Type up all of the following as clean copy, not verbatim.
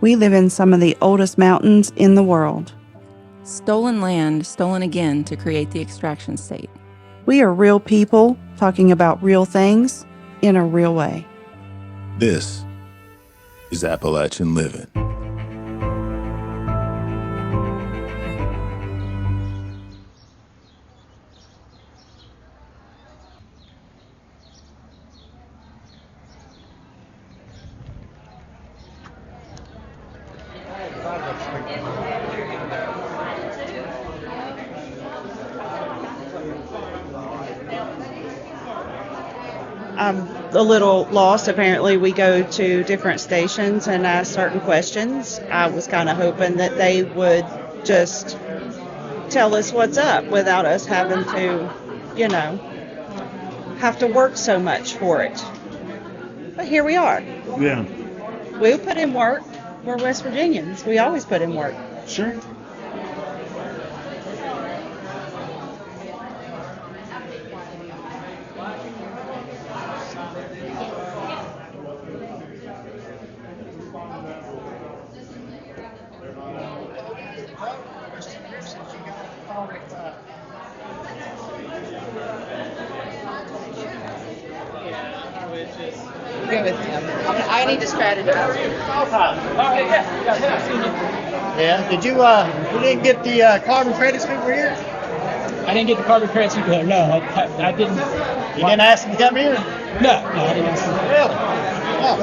We live in some of the oldest mountains in the world. Stolen land, stolen again to create the extraction state. We are real people talking about real things in a real way. This is Appalachian Livin. I'm a little lost. Apparently, we go to different stations and ask certain questions. I was kind of hoping that they would just tell us what's up without us having to, have to work so much for it. But here we are. Yeah, We put in work. We're West Virginians. We always put in work. sure. Agree with him. I need to strategize. Yeah, did you didn't get the carbon credits over here? I didn't get the carbon credits either. No, I didn't. You didn't ask them to come here? No, I didn't ask them. Really? Oh.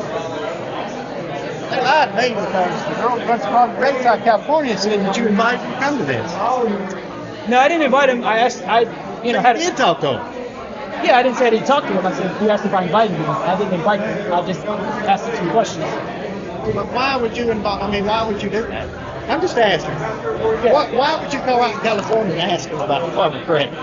They lied to me because the girl that runs carbon credits out of California said that you invited them to come to this. No, I didn't invite him. I asked, had You did talk to them. Yeah, I didn't say I didn't talk to him. I said, he asked if I invited him. I didn't invite him. I just asked him some questions. But why would you why would you do that? I'm just asking. Why would you go out in California and ask them about the carbon credits?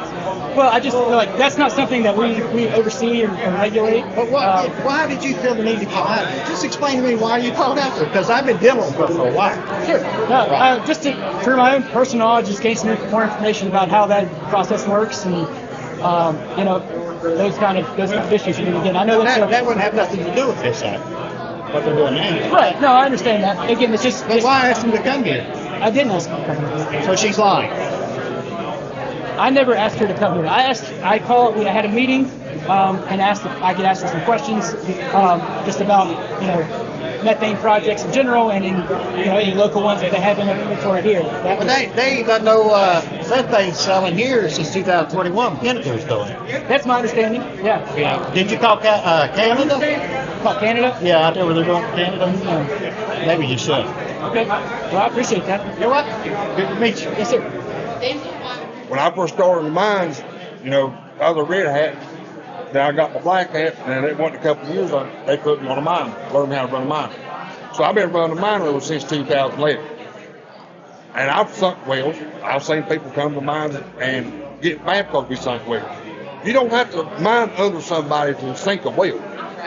Well, I just feel like that's not something that we oversee or regulate. But why did you feel the need to call out? Just explain to me why you called out there, because I've been dealing with it for a while. Sure. No, just for my own personal knowledge, just gain some more information about how that process works and, those kind of issues. And again, I know that wouldn't have nothing to do with this side. What they're doing now. Right. No, I understand that. Again, it's just. But why ask them to come here? I didn't ask her to come here. So she's lying. I never asked her to come here. I had a meeting, and asked if I could ask her some questions, just about, methane projects in general and in, any local ones that they have in their inventory here. But they ain't got no methane selling here since 2021. Pineville's doing it. That's my understanding. Yeah. Did you call Canada? Call Canada? Yeah, out there where they're going to Canada. No. Maybe you should. Okay. Well, I appreciate that. You know what? Good to meet you. Yes, sir. When I first started in the mines, I was a red hat. Then I got my black hat, and it wasn't a couple of years they put me on a mine, learned me how to run a mine. So I've been running a mine ever since 2011. And I've sunk wells. I've seen people come to mines and get mad because we sunk wells. You don't have to mine under somebody to sink a well.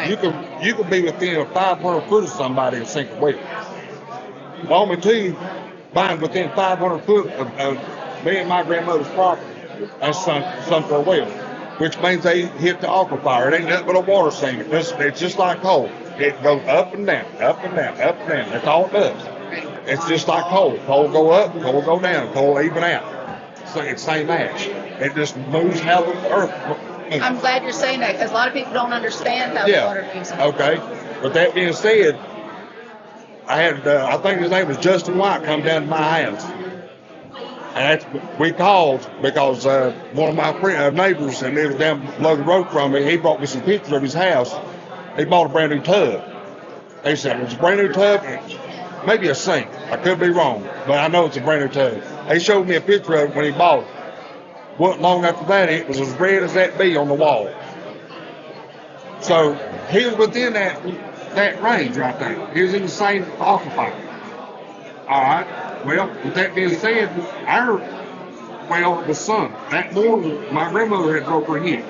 You can be within 500 foot of somebody and sink a well. Wyoming two mines within 500 foot of me and my grandmother's property and sunk their well, which means they hit the aquifer. It ain't nothing but a water sink. It's just like coal. It goes up and down, up and down, up and down. That's all it does. It's just like coal. Coal go up, coal go down, coal even out. So it's same ash. It just moves how the earth moves. I'm glad you're saying that because a lot of people don't understand how the water moves. Okay. But that being said, I had, I think his name was Justin White, come down to my house. And we called because one of my neighbors, and it was down below the road from me, he brought me some pictures of his house. He bought a brand new tub. He said it was a brand new tub, maybe a sink. I could be wrong, but I know it's a brand new tub. He showed me a picture of it when he bought it. Wasn't long after that, it was as red as that bee on the wall. So he was within that range right there. He was in the same aquifer. All right. Well, with that being said, our well was sunk. That morning, my grandmother had broke her hip.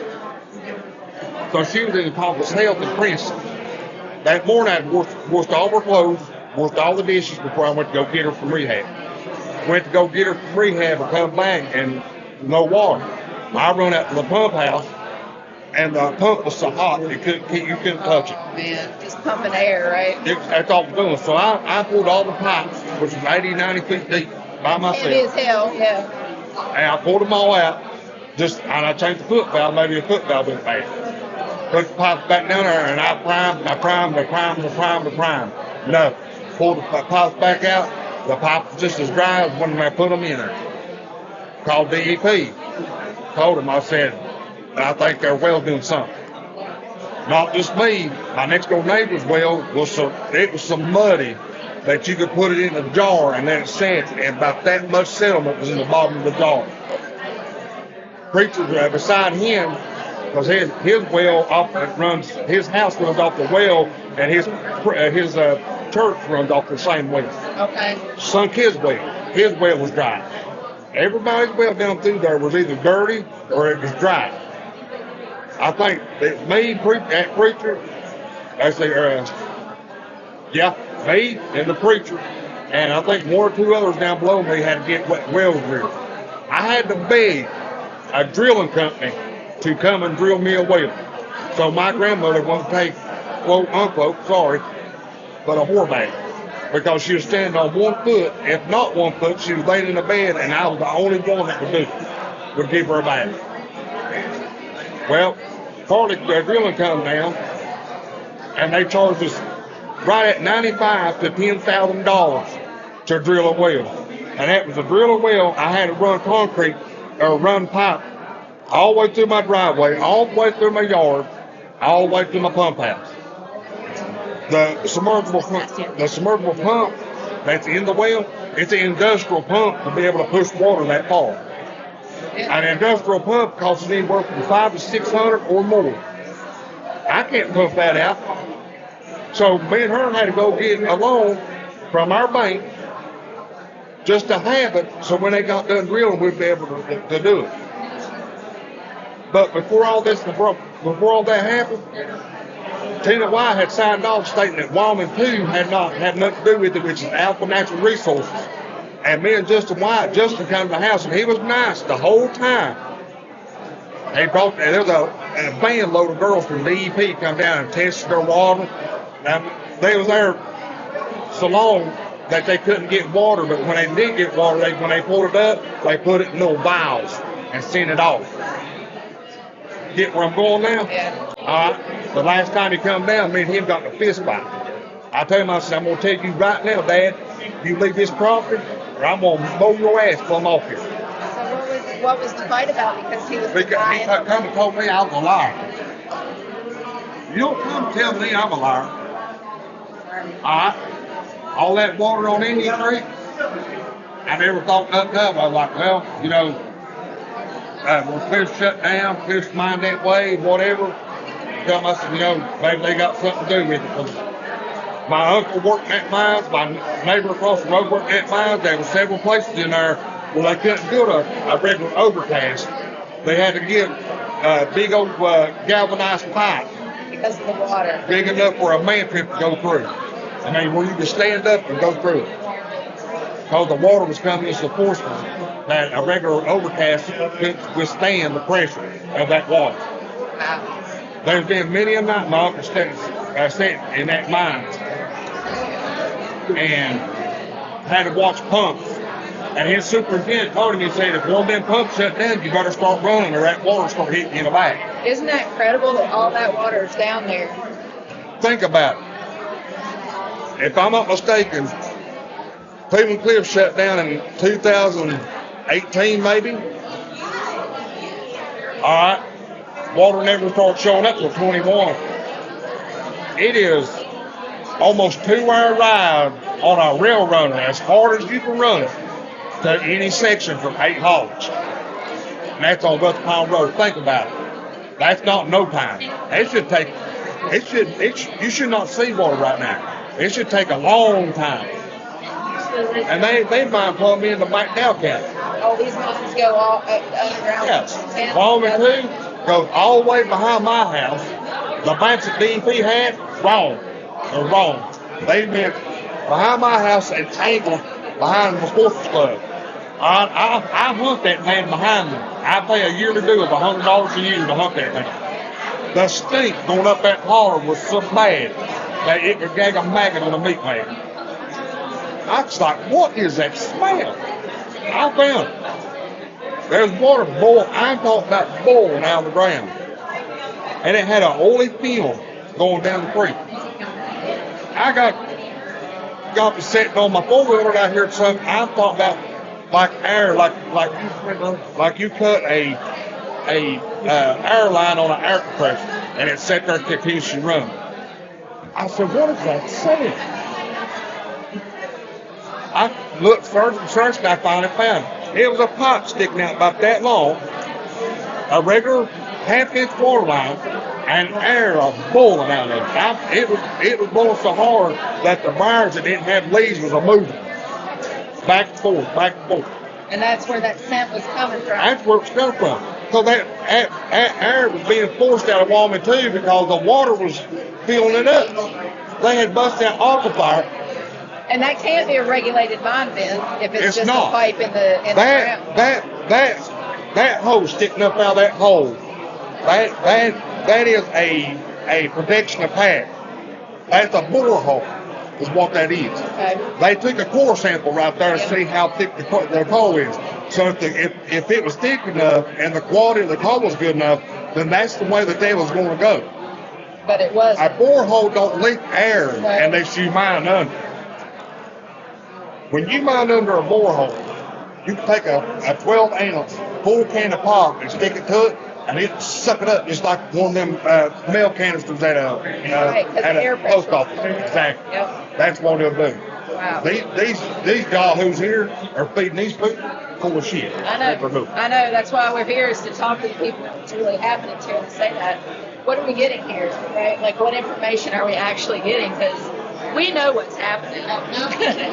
So she was in the Conference Health in Princeton. That morning, I washed all her clothes, washed all the dishes before I went to go get her from rehab. Went to go get her from rehab and come back and no water. I run out to the pump house and the pump was so hot you couldn't touch it. Man, just pumping air, right? That's all it was doing. So I pulled all the pipes, which was 80, 90 feet deep, by myself. Heavy as hell, yeah. And I pulled them all out, and I changed the foot valve, maybe the foot valve went bad. Put the pipes back down there, and I primed. No. Pulled the pipes back out, the pipe was just as dry as when I put them in there. Called DEP. Told them, I said, I think their well's doing something. Not just me, my next door neighbor's well was so muddy that you could put it in a jar and then it sat, and about that much sediment was in the bottom of the jar. Preacher beside him, because his well his house runs off the well, and his church runs off the same well. Okay. Sunk his well. His well was dry. Everybody's well down through there was either dirty or it was dry. I think that me, that preacher, me and the preacher, and I think one or two others down below me had to get wells drilled. I had to beg a drilling company to come and drill me a well. So my grandmother wouldn't take, quote unquote, but a whore bag. Because she was standing on 1 foot. If not 1 foot, she was laying in the bed, and I was the only one that would give her a bag. Well, Farley Drilling come down, and they charged us right at $95,000 to $10,000 to drill a well. And that was to drill a well. I had to run run pipe all the way through my driveway, all the way through my yard, all the way to my pump house. The submersible pump that's in the well, it's an industrial pump to be able to push water that far. An industrial pump costs anywhere from $500 to $600 or more. I can't pump that out. So me and her had to go get a loan from our bank just to have it, so when they got done drilling, we'd be able to do it. But before all that happened, Tina White had signed off stating that Wyoming 2 had nothing to do with it, which is Alpha Natural Resources. And me and Justin come to the house, and he was nice the whole time. There was a van load of girls from DEP come down and tested their water. Now, they was there so long that they couldn't get water, but when they did get water, when they pulled it up, they put it in little vials and sent it off. Get where I'm going now? Yeah. All right. The last time he come down, me and him got in a fist fight. I told him, I said, I'm going to tell you right now, Dad, you leave this property, or I'm going to mow your ass plumb off here. So what was the fight about? Because he was lying? He come and told me I was a liar. You don't come and tell me I'm a liar. All right. All that water on Indian Creek, I never thought nothing of it. I was like, well, when Cliff's shut down, Cliff's mind that way, whatever. Tell us, maybe they got something to do with it. My uncle worked at mines, my neighbor across the road worked at mines. There were several places in there where they couldn't build a regular overpass. They had to get a big old galvanized pipe. Because of the water. Big enough for a man trip to go through. I mean, where you could stand up and go through it. Because the water was coming in so forceful that a regular overpass couldn't withstand the pressure of that water. Wow. There's been many a night my uncle sat in that mine and had to watch pumps. And his superintendent told him, he said, if one of them pumps shut down, you better start running or that water start hitting you in the back. Isn't that incredible that all that water is down there? Think about it. If I'm not mistaken, Cleveland Cliff shut down in 2018 maybe. All right. Water never started showing up until 21. It is almost 2-hour ride on a rail runner as hard as you can run it to any section from 8 Haulage. And that's on West Pine Road. Think about it. That's not no time. You should not see water right now. It should take a long time. And they mine plumb into McDowell County. All these mines go all underground. Yeah. Wyoming 2 goes all the way behind my house. The banks that DEP had, wrong. They're wrong. They've been behind my house and angled behind the sports club. I hunt that land behind me. I pay a yearly due of $100 a year to hunt that thing. The stink going up that holler was so bad that it could gag a maggot on a meat bag. I was like, what is that smell? I found it. There's water boiling. I'm talking about boiling out of the ground. And it had an oily film going down the creek. I got to sitting on my four-wheeler out here, son. I'm talking about like air, like you cut a air line on an air compressor, and it sat there continuously run. I said, what is that saying? I looked further and searched, and I finally found it. It was a pipe sticking out about that long, a regular half-inch water line, and air was boiling out of it. It was boiling so hard that the briars that didn't have leaves was moving back and forth, back and forth. And that's where that scent was coming from. That's where it's coming from. So that air was being forced out of Wyoming too because the water was filling it up. They had busted out aquifer. And that can't be a regulated mine bin if it's just not. a pipe in the ground. That hose sticking up out of that hole, that is a protection of pack. That's a borehole, is what that is. Okay. They took a core sample right there to see how thick the coal is. So if it was thick enough and the quality of the coal was good enough, then that's the way that they was going to go. But it was. A borehole don't leak air unless you mine under. When you mine under a borehole, you can take a 12-ounce full can of pop and stick it to it, and it'll suck it up just like one of them mail canisters at a post office. Exactly. Yep. That's what it'll do. Wow. These yahoos here are feeding these people full of shit. I know. That's why we're here, is to talk to the people what's really happening to them and say that. What are we getting here, right? Like, what information are we actually getting? Because we know what's happening.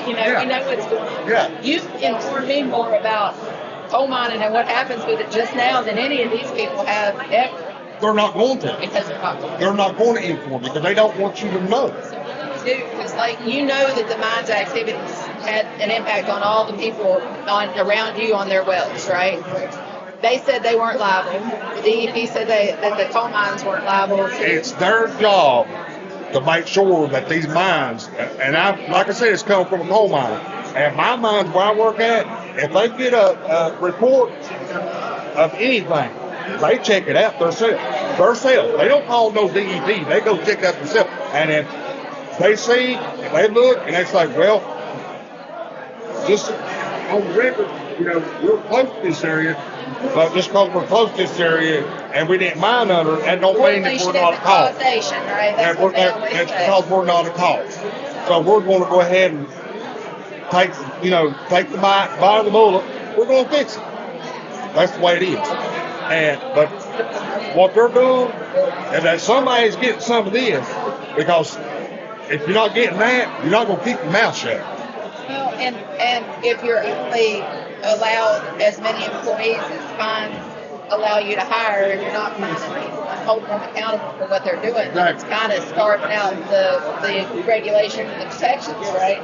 We know what's going on. Yeah. You've informed me more about coal mining and what happens with it just now than any of these people have ever. They're not going to. Because they're not going to. They're not going to inform you because they don't want you to know. So what do you do? Because, that the mine's activities had an impact on all the people around you on their wells, right? They said they weren't liable. The DEP said that the coal mines weren't liable. It's their job to make sure that these mines, and like I said, it's coming from a coal mine. And my mines where I work at, if they get a report of anything, they check it out themselves. They don't call no DEP. They go check that themselves. And if they see, if they look, and they say, well, just on the record, we're close to this area, but just because we're close to this area and we didn't mine under it, that don't mean that we're not a cause. Right? That's because we're not a cause. So we're going to go ahead and take the bite of the bullet. We're going to fix it. That's the way it is. But what they're doing is that somebody's getting some of this, because if you're not getting that, you're not going to keep your mouth shut. Well, and if you're only allowed as many employees as fines allow you to hire, if you're not finding people and holding them accountable for what they're doing, it's kind of starving out the regulations and the protections, right?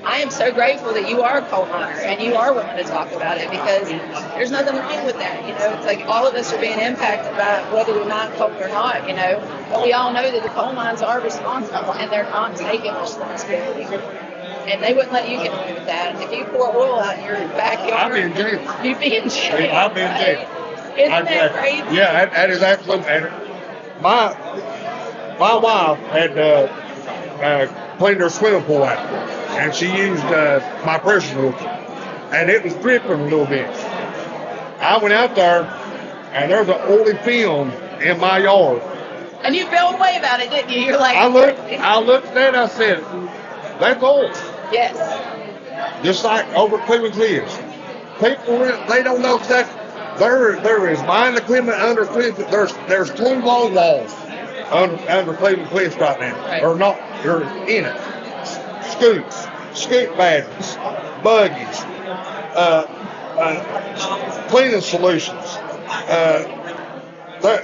I am so grateful that you are a coal miner and you are willing to talk about it, because there's nothing wrong with that. It's like all of us are being impacted by whether we mine coal or not, but we all know that the coal mines are responsible and they're not taking responsibility. And they wouldn't let you get away with that. If you pour oil out in your backyard, I'd be in jail. You'd be in jail. I'd be in jail. Isn't that crazy? Yeah, that is absolutely. And my wife had cleaned her swimming pool out, and she used my pressure cooker, and it was dripping a little bit. I went out there, and there's an oily film in my yard. And you felt away about it, didn't you? You're like, I looked at that, I said, that's oil. Yes. Just like over Cleveland Cliffs. People, they don't know exactly. There is mining equipment under Cleveland. There's 2 long walls under Cleveland Cliffs right now. Right. Or not, they're in it. Scoot batteries, buggies, cleaning solutions.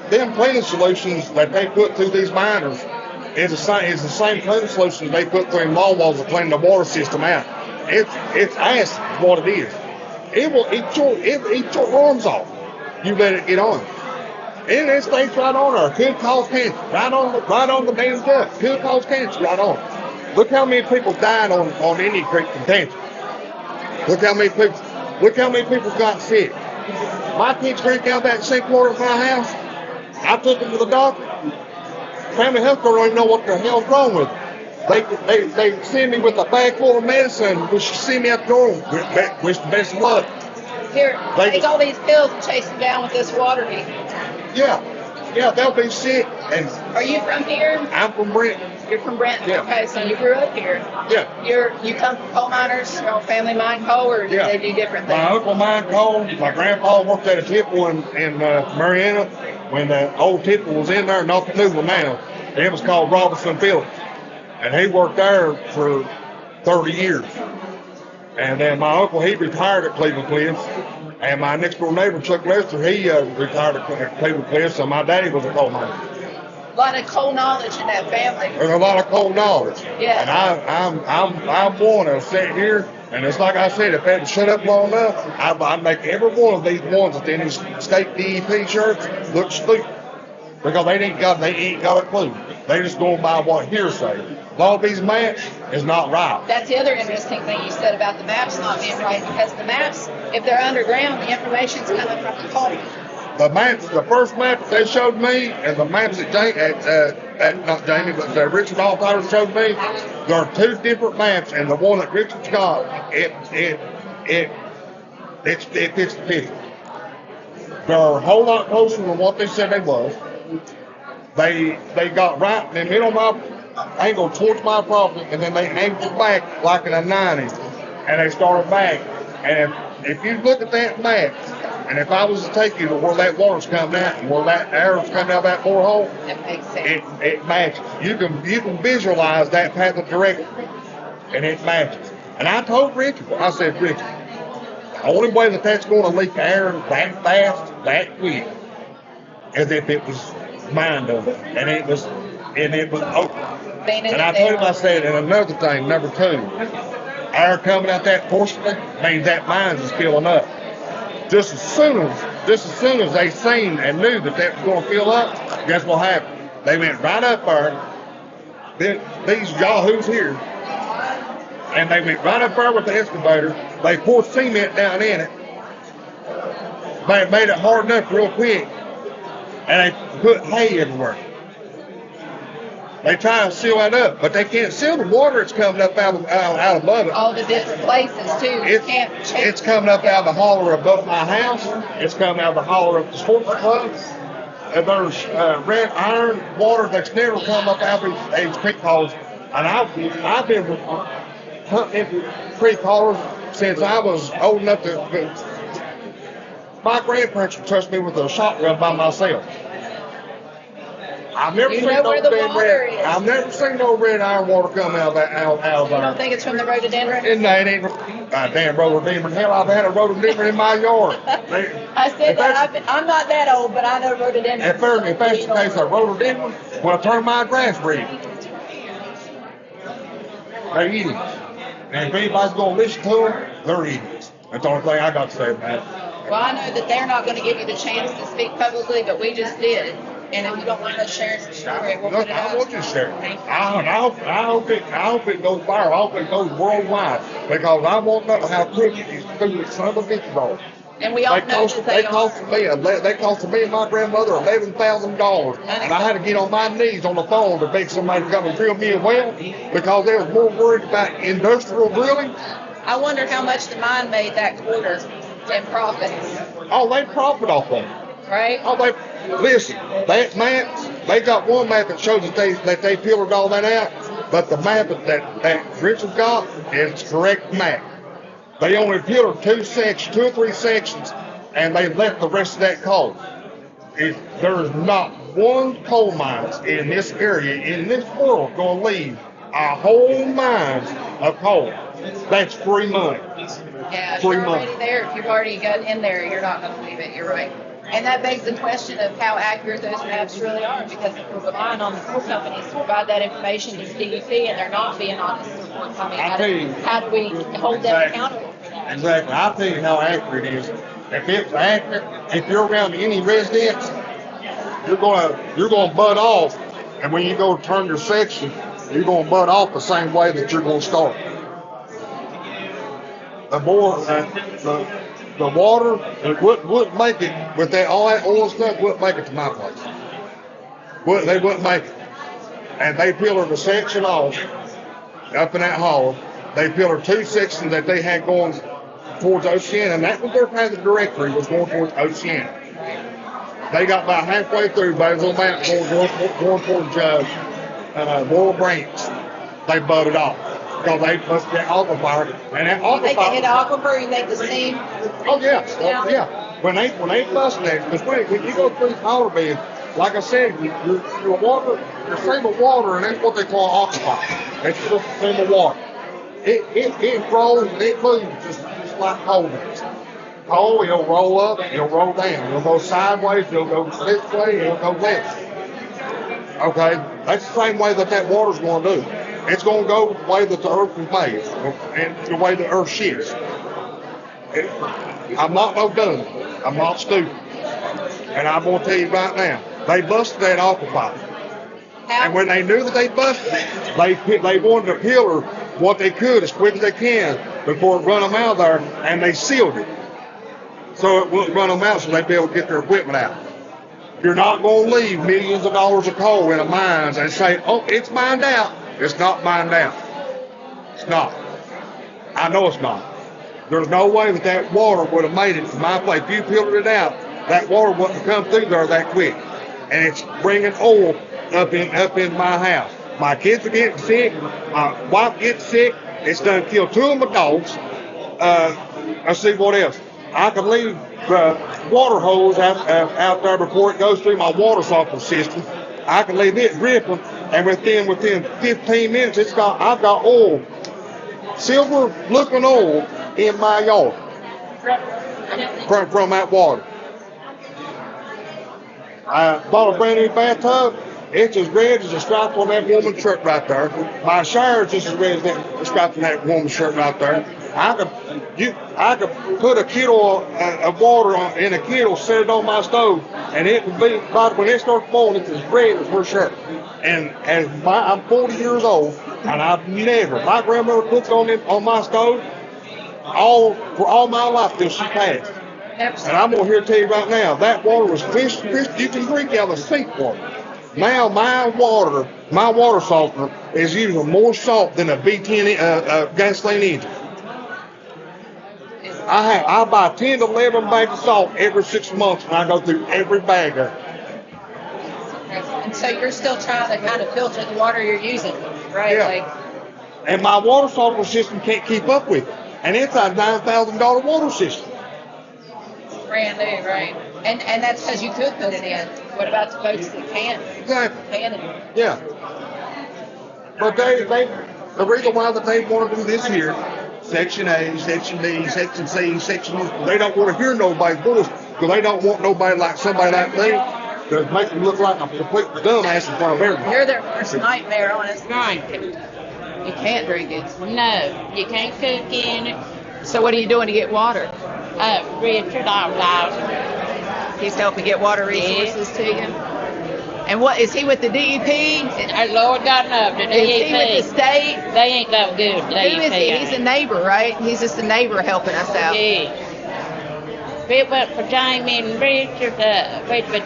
Them cleaning solutions that they put through these miners is the same cleaning solutions they put through in long walls to clean the water system out. It's acid, what it is. It will eat your arms off. You let it get on. And it states right on there, could cause cancer. Right on the damn stuff. Could cause cancer right on it. Look how many people died on Indian Creek from cancer. Look how many people got sick. My kids drank out that sink water in my house. I took them to the doctor. Family health care don't even know what the hell's wrong with them. They send me with a bag full of medicine, which you see me at the door, wish the best of luck. Here, take all these pills and chase them down with this water heater. Yeah, they'll be sick. And Are you from here? I'm from Brent. You're from Brenton. Yeah. Okay, so you grew up here. Yeah. You come from coal miners, your own family mine coal, or do they do different things? My uncle mined coal. My grandpa worked at a tipple in Mariana when the old tipple was in there, not the new one now. It was called Robinson Phillips. And he worked there for 30 years. And then my uncle, he retired at Cleveland Cliffs. And my next door neighbor, Chuck Lester, he retired at Cleveland Cliffs. So my daddy was a coal miner. A lot of coal knowledge in that family. There's a lot of coal knowledge. Yeah. And I'm one to sit here, and it's like I said, if I had shut up long enough, I'd make every one of these ones that's in these state DEP shirts look stupid. Because they ain't got a clue. They just going by what hearsay. A lot of these maps is not right. That's the other interesting thing you said about the maps not being right, because the maps, if they're underground, the information's coming from the coal. The maps, the first map that they showed me, and the maps that not Jamie, but that Richard Althouse showed me, there are two different maps, and the one that Richard's got, it fits the picture. They're a whole lot closer than what they said they was. They got right in the middle of my angle towards my property, and then they angled back like in a 90, and they started back. And if you look at that map, and if I was to take you to where that water's coming out and where that air's coming out of that borehole, That makes sense. it matches. You can visualize that path of direction, and it matches. And I told Richard, I said, Richard, the only way that's going to leak air that fast, that quick, is if it was mined over, and it was open. And I told him, I said, and another thing, number two, air coming out that portion means that mines is filling up. Just as soon as they seen and knew that was going to fill up, guess what happened? They went right up there, these yahoos here, and they went right up there with the excavator. They poured cement down in it. They made it hard enough real quick, and they put hay everywhere. They try to seal that up, but they can't seal the water that's coming up out above it. All the different places too. It's coming up out of the holler above my house. It's coming out of the holler of the sports club. And there's red iron water that's never come up out of these creek hollers. And I've been hunting in creek hollers since I was old enough to. My grandparents would trust me with a shotgun by myself. I've never seen no red iron water come out of there. You don't think it's from the rhododendron? It ain't damn rhododendron. Hell, I've had a rhododendron in my yard. I said that I'm not that old, but I know rhododendron. If that's the case of rhododendron, when I turn my grass breed, they eat it. And if anybody's going to listen to them, they're idiots. That's the only thing I got to say about it. Well, I know that they're not going to give you the chance to speak publicly, but we just did. And if you don't mind us sharing some story, we'll put it out. I want you to share it. I hope it goes viral. I hope it goes worldwide, because I want to know how quick these stupid son of a bitches are. And we all know that they cost me and my grandmother $11,000, and I had to get on my knees on the phone to beg somebody to come and drill me a well, because they was more worried about industrial drilling. I wonder how much the mine made that quarter in profits. Oh, they profit off of it. Right? Oh, listen. That map, they got one map that shows that they pillared all that out, but the map that Richard got is the correct map. They only pillared two or three sections, and they left the rest of that coal. There's not one coal mine in this area, in this world, going to leave a whole mine of coal. That's free money. Yeah, if you're already there, if you've already got in there, you're not going to leave it. You're right. And that begs the question of how accurate those maps really are, because if we're relying on the coal companies to provide that information to DEP and they're not being honest and forthcoming, how do we hold them accountable for that? Exactly. I'll tell you how accurate it is. If it's accurate, if you're around any residents, you're gonna butt off, and when you go turn your section, you're gonna butt off the same way that you're gonna start. The more the water, it wouldn't make it with that all that oil stuff. Wouldn't make it to my place. They wouldn't make it. And they pillared the section off up in that hall. They pillared 2 sections that they had going towards Oceana, and that was their path of directory was going towards Oceana. They got about halfway through by the little mountain going towards Laurel Branch. They butted off because they busted that aquifer, and that aquifer. They can hit an aquifer, you think the steam? Oh yeah, yeah. When they busted that, because when you go through the power bed, like I said, your water, your stream of water, and that's what they call aquifer. It's just a stream of water. It rolls and it moves just like coal does. Coal, it'll roll up, it'll roll down. It'll go sideways, it'll go this way, it'll go left. Okay? That's the same way that water's going to do. It's going to go the way that the earth is made and the way the earth shifts. I'm not no dummy. I'm not stupid. And I'm going to tell you right now, they busted that aquifer. And when they knew that they busted it, they wanted to pillar what they could as quick as they can before it run them out of there, and they sealed it. So it wouldn't run them out so they'd be able to get their equipment out. You're not going to leave millions of dollars of coal in a mines and say, oh, it's mined out. It's not mined out. It's not. I know it's not. There's no way that water would have made it to my place. If you pillared it out, that water wouldn't have come through there that quick. And it's bringing oil up in my house. My kids are getting sick. My wife gets sick. It's done killed 2 of my dogs. Let's see what else. I can leave the water hose out there before it goes through my water softener system. I can leave it dripping, and within 15 minutes, I've got oil, silver-looking oil in my yard from that water. I bought a brand new bathtub. It's as red as the stripe on that woman's shirt right there. My shower is just as red as the stripe on that woman's shirt right there. I could put a kettle of water in a kettle, set it on my stove, and it would be, when it starts boiling, it's as red as her shirt. And I'm 40 years old, and I've never, my grandmother cooked on my stove for all my life till she passed. And I'm going to tell you right now, that water was crystal. You can drink out of the sink water. Now my water softener is using more salt than a V10 gasoline engine. I buy 10 to 11 bags of salt every 6 months, and I go through every bag of it. And so you're still trying to kind of filter the water you're using, right? Yeah. And my water softener system can't keep up with it. And it's a $9,000 water system. Brand new, right? And that's because you could put it in. What about the folks that can't? Exactly. Can it? Yeah. But the reason why that they want to do this here, Section A, Section B, Section C, Section D, they don't want to hear nobody's voice because they don't want somebody like me to make them look like a complete dumbass in front of everybody. You're their worst nightmare on us. Right. You can't drink it. No, you can't cook in it. So what are you doing to get water? Richard, our He's helping get water resources to you. And what is he with the DEP? Our Lord God knows the DEP. Is he with the state? They ain't no good. Who is he? He's a neighbor, right? He's just a neighbor helping us out. Yeah. If it wasn't for Jamie and Richard, we would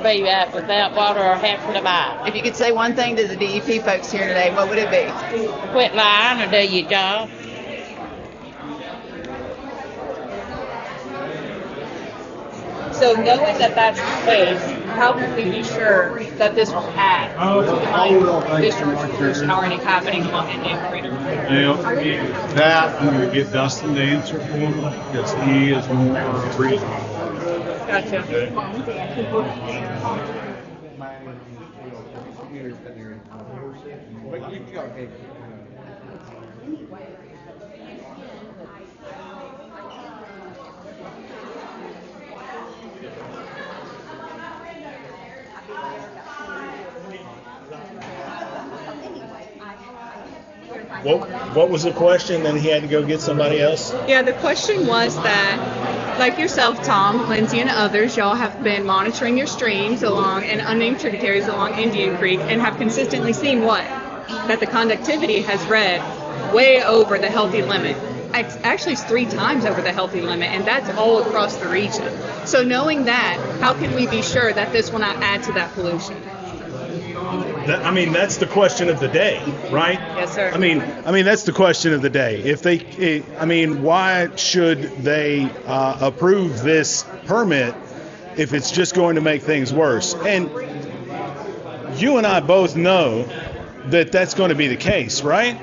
be without water or half for the mile. If you could say one thing to the DEP folks here today, what would it be? Quit lying or do your job. So knowing that that's the case, how can we be sure that this will add to the district already happening on the generator? That I'm going to get Dustin to answer for me because he is more reasonable. Gotcha. What was the question? Then he had to go get somebody else? Yeah, the question was that like yourself, Tom, Lindsay, and others, y'all have been monitoring your streams along and unnamed tributaries along Indian Creek and have consistently seen what? That the conductivity has read way over the healthy limit. Actually, it's 3 times over the healthy limit, and that's all across the region. So knowing that, how can we be sure that this will not add to that pollution? I mean, that's the question of the day, right? Yes, sir. I mean, that's the question of the day. If they, why should they approve this permit if it's just going to make things worse? And you and I both know that that's going to be the case, right?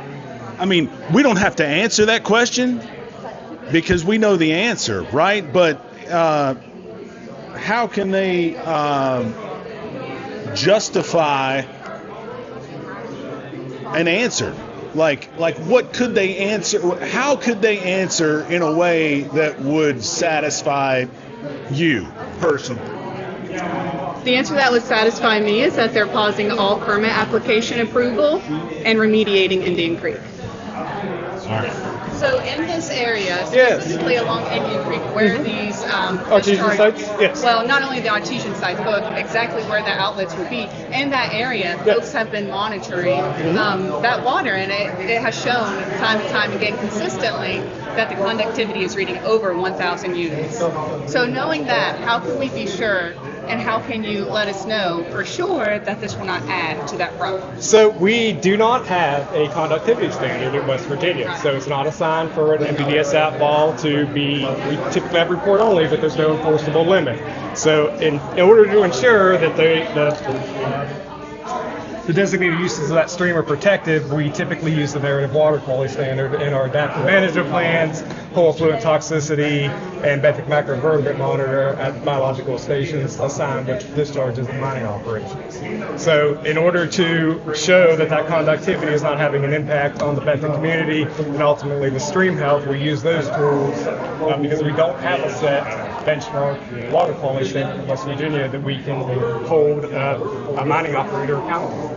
I mean, we don't have to answer that question because we know the answer, right? But how can they justify an answer? Like what could they answer? How could they answer in a way that would satisfy you personally? The answer that would satisfy me is that they're pausing all permit application approval and remediating Indian Creek. All right. So in this area, Yes. specifically along Indian Creek, where these Artesian sites? Yes. well, not only the artesian sites, but exactly where the outlets would be. In that area, folks have been monitoring that water, and it has shown time and time again consistently that the conductivity is reading over 1,000 units. So knowing that, how can we be sure, and how can you let us know for sure that this will not add to that problem? So we do not have a conductivity standard in West Virginia. So it's not a sign for an MPDS outfall to be, we typically have report only, but there's no enforceable limit. So in order to ensure that the designated uses of that stream are protected, we typically use the narrative water quality standard in our adaptive management plans, whole effluent toxicity, and benthic macroinvertebrate monitor at biological stations assigned with discharges and mining operations. So in order to show that that conductivity is not having an impact on the benthic community and ultimately the stream health, we use those tools because we don't have a set benchmark water quality standard in West Virginia that we can hold a mining operator accountable.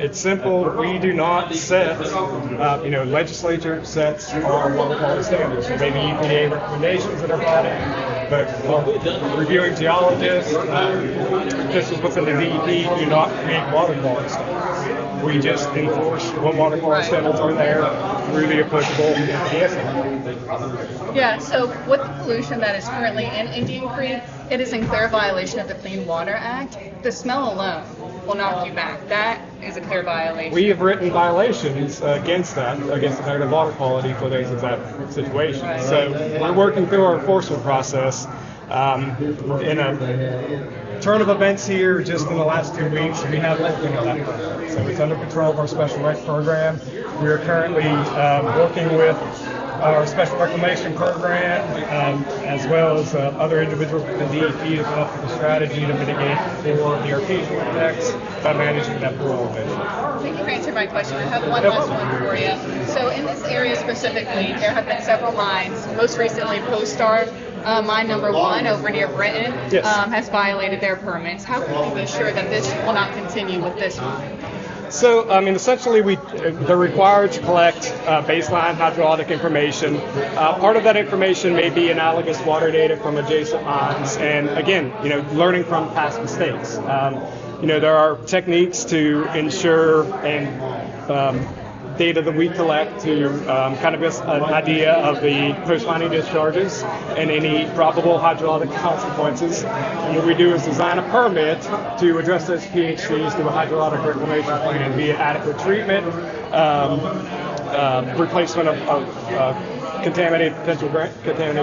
It's simple. We do not set, legislature sets our water quality standards. There may be EPA recommendations that are brought in, but reviewing geologists, officials within the DEP do not create water quality standards. We just enforce what water quality standards are there through the applicable EPA. Yeah, so with the pollution that is currently in Indian Creek, it is in clear violation of the Clean Water Act. The smell alone will knock you back. That is a clear violation. We have written violations against the negative water quality for those exact situations. So we're working through our enforcement process. In a turn of events here, just in the last 2 weeks, we have lifting of that program. So it's under control of our special rec program. We are currently working with our special reclamation program, as well as other individuals within DEP to come up with a strategy to mitigate for the artesian effects by managing that pool emission. Thank you for answering my question. I have one last one for you. So in this area specifically, there have been several mines. Most recently, Postar, mine number 1 over near Britain, has violated their permits. How can we be sure that this will not continue with this one? So, essentially, they're required to collect baseline hydrologic information. Part of that information may be analogous water data from adjacent mines, and again, learning from past mistakes. There are techniques to ensure and data that we collect to kind of give us an idea of the post-mining discharges and any probable hydrologic consequences. And what we do is design a permit to address those PHCs through a hydrologic reclamation plan via adequate treatment, replacement of contaminated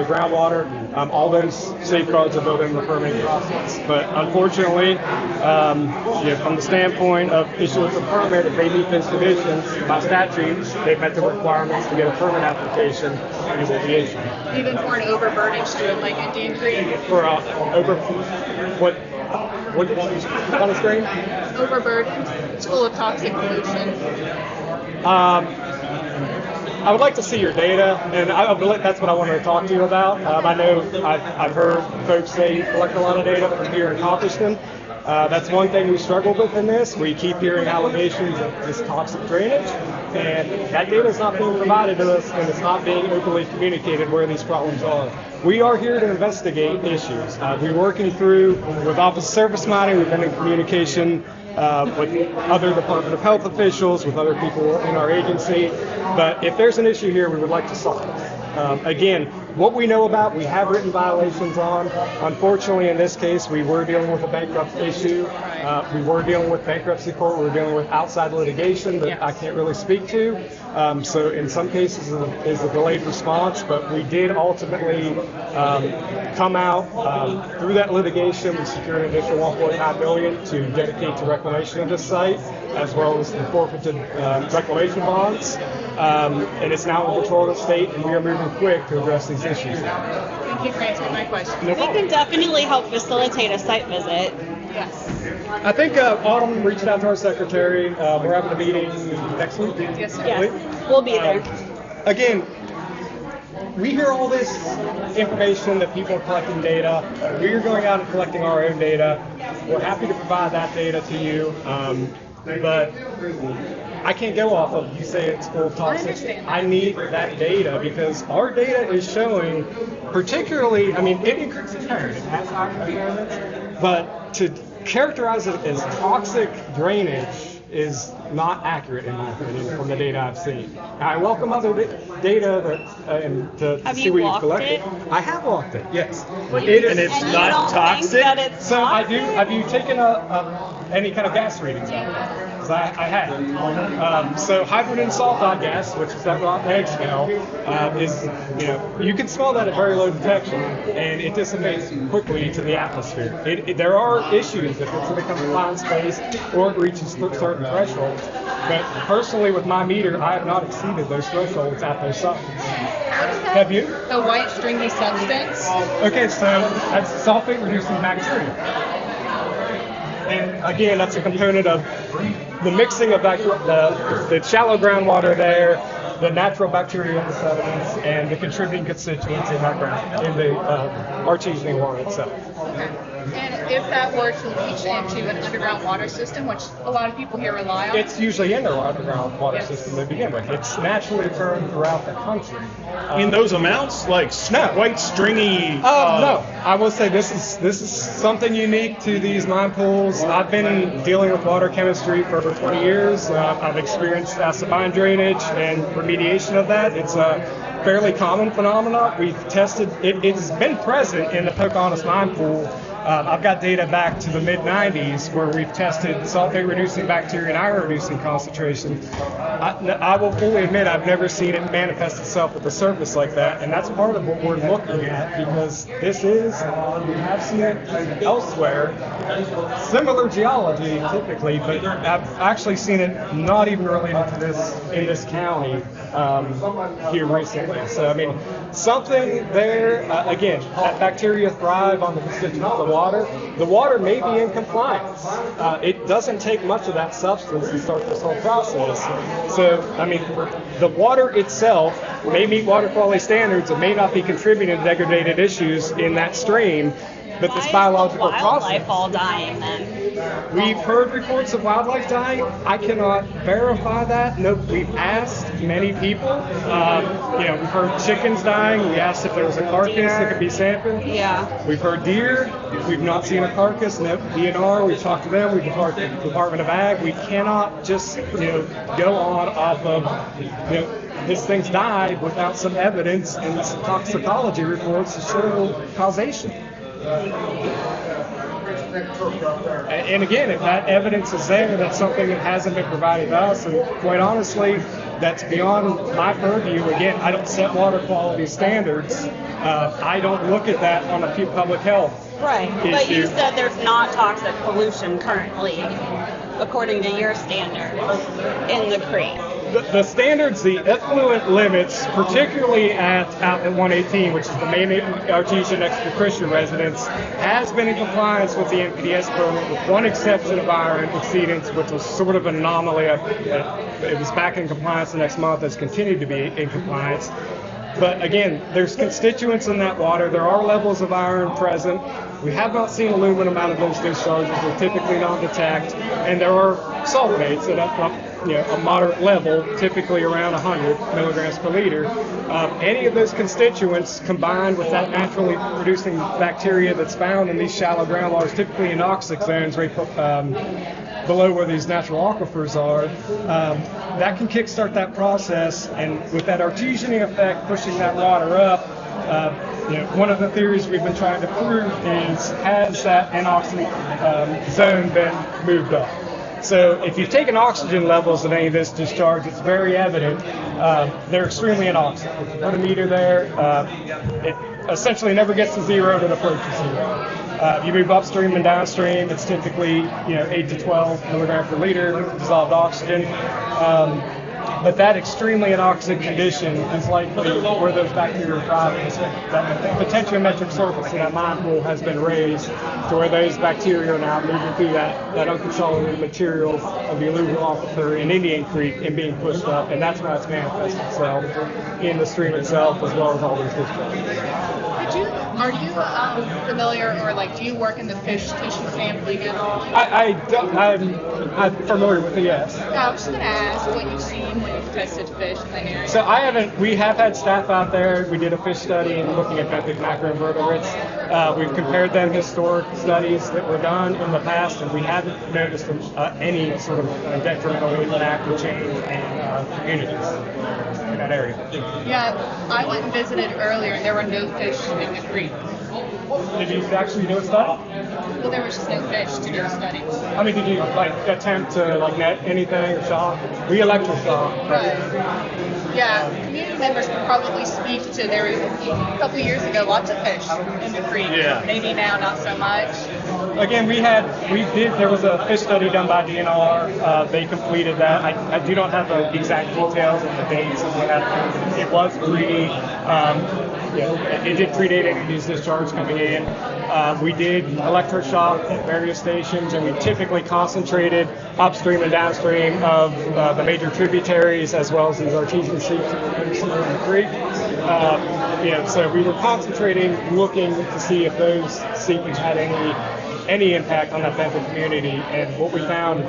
groundwater. All those safeguards are built in the permitting process. But unfortunately, from the standpoint of issuance of permit, if they meet those conditions by statute, they've met the requirements to get a permit application, and it will be issued. Even for an overburdened stream like Indian Creek? For what kind of stream? Overburdened. It's full of toxic pollution. I would like to see your data, and that's what I wanted to talk to you about. I know I've heard folks say you collect a lot of data from here in Copperston. That's one thing we struggle with in this. We keep hearing allegations of this toxic drainage, and that data is not being provided to us, and it's not being openly communicated where these problems are. We are here to investigate issues. We're working through with Office of Surface Mining. We've been in communication with other Department of Health officials, with other people in our agency. But if there's an issue here, we would like to solve it. Again, what we know about, we have written violations on. Unfortunately, in this case, we were dealing with a bankrupt issue. We were dealing with bankruptcy court. We were dealing with outside litigation that I can't really speak to. So in some cases, is a delayed response. But we did ultimately come out through that litigation. We secured an additional $1.9 million to dedicate to reclamation of this site, as well as the forfeited reclamation bonds. And it's now in control of the state, and we are moving quick to address these issues. Thank you for answering my question. No We can definitely help facilitate a site visit. Yes. I think Autumn reached out to our secretary. We're having a meeting next week. Yes, sir. Yes, we'll be there. Again, we hear all this information that people are collecting data. We are going out and collecting our own data. We're happy to provide that data to you. But I can't go off of you say it's full of toxic. I need that data because our data is showing, particularly, I mean, it increases iron, it has iron impairments, but to characterize it as toxic drainage is not accurate in my opinion from the data I've seen. I welcome other data that and to Have see you what you've walked collected. it? I have walked it, yes. And it's And you not don't think toxic? that it's So I toxic? do. Have you taken any kind of gas readings on it? Because I have. So hydrogen sulfide gas, which is that rotten egg smell, is you can smell that at very low detection, and it dissipates quickly to the atmosphere. There are issues if it's in a confined space or it reaches certain thresholds. But personally, with my meter, I have not exceeded those thresholds at those sites. Have you? The white stringy substance. Okay, so that's sulfate-reducing bacteria. And again, that's a component of the mixing of the shallow groundwater there, the natural bacteria in the sediments, and the contributing constituents in that ground, in the artesian water itself. And if that were to leach into an underground water system, which a lot of people here rely on, It's usually in their underground water system to begin with. It's naturally occurring throughout the country. In those amounts, like white stringy. No, I will say this is something unique to these mine pools. I've been dealing with water chemistry for over 20 years. I've experienced acid mine drainage and remediation of that. It's a fairly common phenomenon. We've tested it. It's been present in the Pocahontas mine pool. I've got data back to the mid-90s where we've tested sulfate-reducing bacteria and iron-reducing concentration. I will fully admit I've never seen it manifest itself at the surface like that, and that's part of what we're looking at because this is, we have seen it elsewhere, similar geology typically, but I've actually seen it not even related to this in this county here recently. So, I mean, something there, again, that bacteria thrive on the constituents of the water. The water may be in compliance. It doesn't take much of that substance to start this whole process. So, I mean, the water itself may meet water quality standards. It may not be contributing to degraded issues in that stream, but this biological process. Wildlife all dying then. We've heard reports of wildlife dying. I cannot verify that. No, we've asked many people. We've heard chickens dying. We asked if there was a carcass that could be sampled. Yeah. We've heard deer. We've not seen a carcass. No DNR. We've talked to them. We've talked to the Department of Ag. We cannot just go on off of this thing's died without some evidence and some toxicology reports to show causation. And again, if that evidence is there, that's something that hasn't been provided to us. And quite honestly, that's beyond my purview. Again, I don't set water quality standards. I don't look at that on a public health Right. issue. But you said there's not toxic pollution currently, according to your standards, in the creek. The standards, the effluent limits, particularly at Outlet 118, which is the main artesian extra-Christian residence, has been in compliance with the NPDES permit, with one exception of iron exceedance, which was sort of an anomaly. It was back in compliance the next month, has continued to be in compliance. But again, there's constituents in that water. There are levels of iron present. We have not seen aluminum out of those discharges. They're typically non-detect. And there are sulfates at a moderate level, typically around 100 milligrams per liter. Any of those constituents combined with that naturally producing bacteria that's found in these shallow groundwaters, typically in anoxic zones right below where these natural aquifers are, that can kickstart that process. And with that artesianing effect pushing that water up, one of the theories we've been trying to prove is, has that anoxic zone been moved up? So if you've taken oxygen levels in any of this discharge, it's very evident they're extremely anoxic. If you put a meter there, it essentially never gets to zero to approaches zero. You move upstream and downstream, it's typically 8 to 12 milligrams per liter dissolved oxygen. But that extremely anoxic condition is likely where those bacteria are thriving. That potentiometric surface in that mine pool has been raised to where those bacteria are now moving through that uncontrollable material of the alluvial aquifer in Indian Creek and being pushed up, and that's how it's manifested itself in the stream itself as well as all those discharges. Are you familiar, or do you work in the fish tissue sampling at all? I'm familiar with it, yes. I was just going to ask what you've seen when you've tested fish in that area. So we have had staff out there. We did a fish study looking at benthic macroinvertebrates. We've compared them to historic studies that were done in the past, and we haven't noticed any sort of detrimental impact or change in communities in that area. Yeah, I went and visited earlier, and there were no fish in the creek. Did you actually do a study? Well, there was just no fish to do a study. I mean, did you attempt to net anything or shock? We electroshock. Right. Yeah, community members could probably speak to there was a couple of years ago lots of fish in the creek. Yeah. Maybe now not so much. Again, there was a fish study done by DNR. They completed that. I do not have the exact details of the dates of when that happened. It was it did predate any of these discharges coming in. We did electroshock at various stations, and we typically concentrated upstream and downstream of the major tributaries as well as these artesian seeps that we see in the creek. So we were concentrating, looking to see if those seepage had any impact on that benthic community. And what we found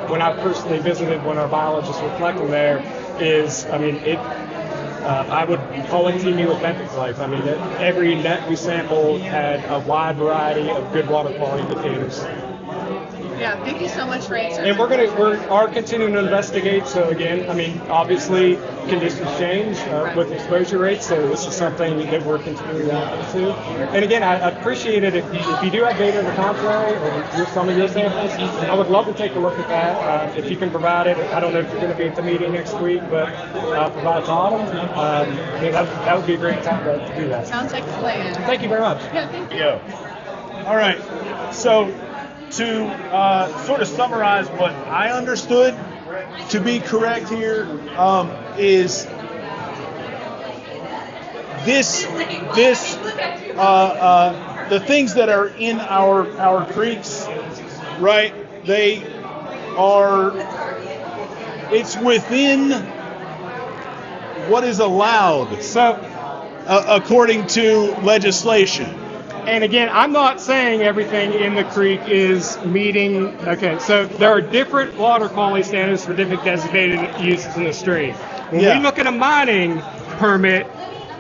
when I personally visited, when our biologists were collecting there, is, I would call it teeming with benthic life. Every net we sampled had a wide variety of good water quality indicators. Yeah, thank you so much for answering. And we are continuing to investigate. So again, obviously conditions change with exposure rates. So this is something that we're continuing to look into. And again, I appreciate it if you do have data to the contrary or some of your samples. I would love to take a look at that. If you can provide it, I don't know if you're going to be at the meeting next week, but provide it to Autumn. That would be a great time to do that. Sounds like a plan. Thank you very much. Yeah, thank you. All right. So to sort of summarize what I understood to be correct here, is the things that are in our creeks, right? It's within what is allowed, according to legislation. And again, I'm not saying everything in the creek is meeting. Okay, so there are different water quality standards for different designated uses in the stream. When we look at a mining permit,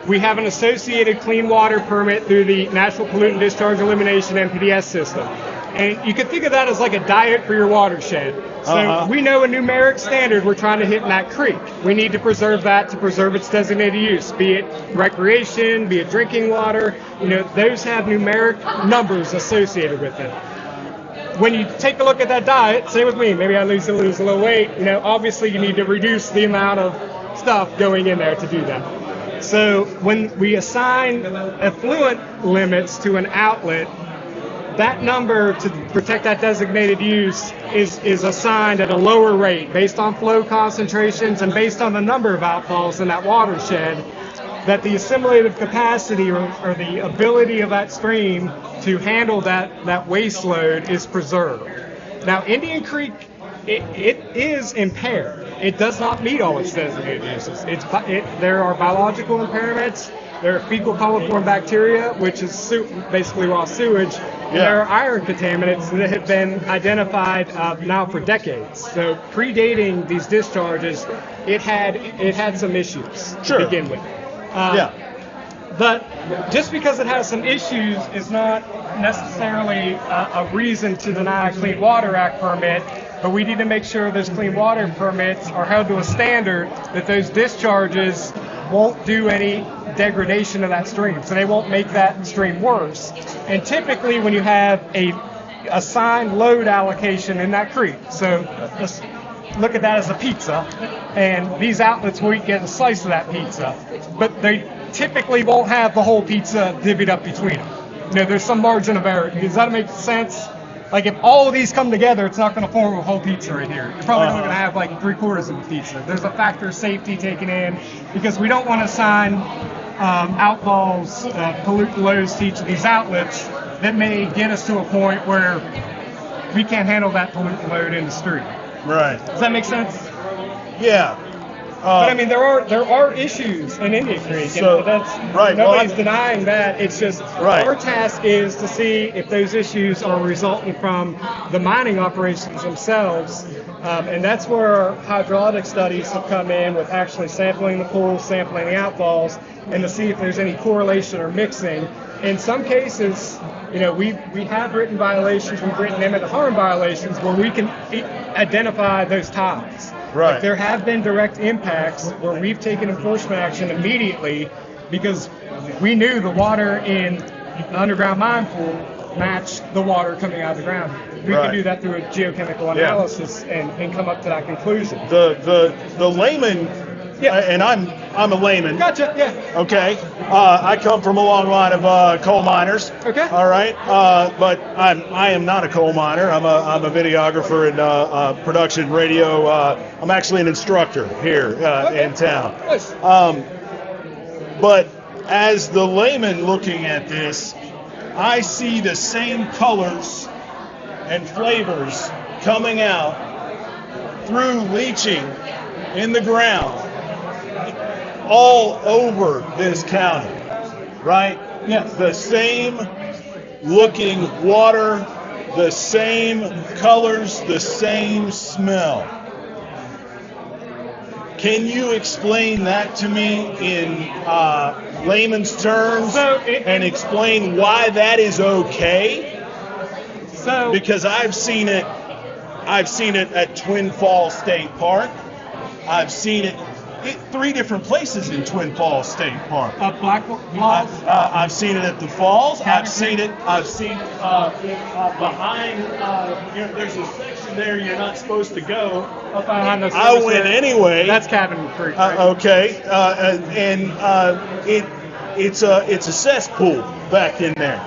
we have an associated clean water permit through the Natural Pollutant Discharge Elimination NPDES system. And you can think of that as like a diet for your watershed. So we know a numeric standard we're trying to hit in that creek. We need to preserve that to preserve its designated use, be it recreation, be it drinking water. Those have numeric numbers associated with it. When you take a look at that diet, say with me, maybe I lose a little weight, obviously you need to reduce the amount of stuff going in there to do that. So when we assign effluent limits to an outlet, that number to protect that designated use is assigned at a lower rate based on flow concentrations and based on the number of outfalls in that watershed, that the assimilative capacity or the ability of that stream to handle that waste load is preserved. Now, Indian Creek it is impaired. It does not meet all its designated uses. There are biological impairments. There are fecal coliform bacteria, which is basically raw sewage. And there are iron contaminants that have been identified now for decades. So predating these discharges, it had some issues to begin with. But just because it has some issues is not necessarily a reason to deny a Clean Water Act permit, but we need to make sure those clean water permits are held to a standard that those discharges won't do any degradation of that stream, so they won't make that stream worse. And typically when you have a assigned load allocation in that creek, so let's look at that as a pizza, and these outlets will get a slice of that pizza, but they typically won't have the whole pizza divvied up between them. There's some margin of error. Does that make sense? Like if all of these come together, it's not going to form a whole pizza right here. You're probably only going to have like 3/4 of a pizza. There's a factor of safety taken in because we don't want to assign outfalls, pollutant loads to each of these outlets that may get us to a point where we can't handle that pollutant load in the stream. Right. Does that make sense? Yeah. But I mean, there are issues in Indian Creek, and that's nobody's denying that. It's just our task is to see if those issues are resulting from the mining operations themselves, and that's where hydraulic studies have come in with actually sampling the pools, sampling the outfalls, and to see if there's any correlation or mixing. In some cases, we have written violations, we've written imminent harm violations where we can identify those ties. Right. Like there have been direct impacts where we've taken enforcement action immediately because we knew the water in the underground mine pool matched the water coming out of the ground. We can do that through a geochemical analysis and come up to that conclusion. The layman, and I'm a layman. Gotcha. Yeah. Okay. I come from a long line of coal miners. Okay. All right. But I am not a coal miner. I'm a videographer and production radio. I'm actually an instructor here in town. Nice. But as the layman looking at this, I see the same colors and flavors coming out through leaching in the ground all over this county, right? Yes. The same looking water, the same colors, the same smell. Can you explain that to me in layman's terms and explain why that is okay? Because I've seen it at Twin Falls State Park. I've seen it 3 different places in Twin Falls State Park. Black Falls. I've seen it at the falls. I've seen behind. There's a section there you're not supposed to go. I went anyway. That's Cabin Creek. Right? Okay, it's a cesspool back in there.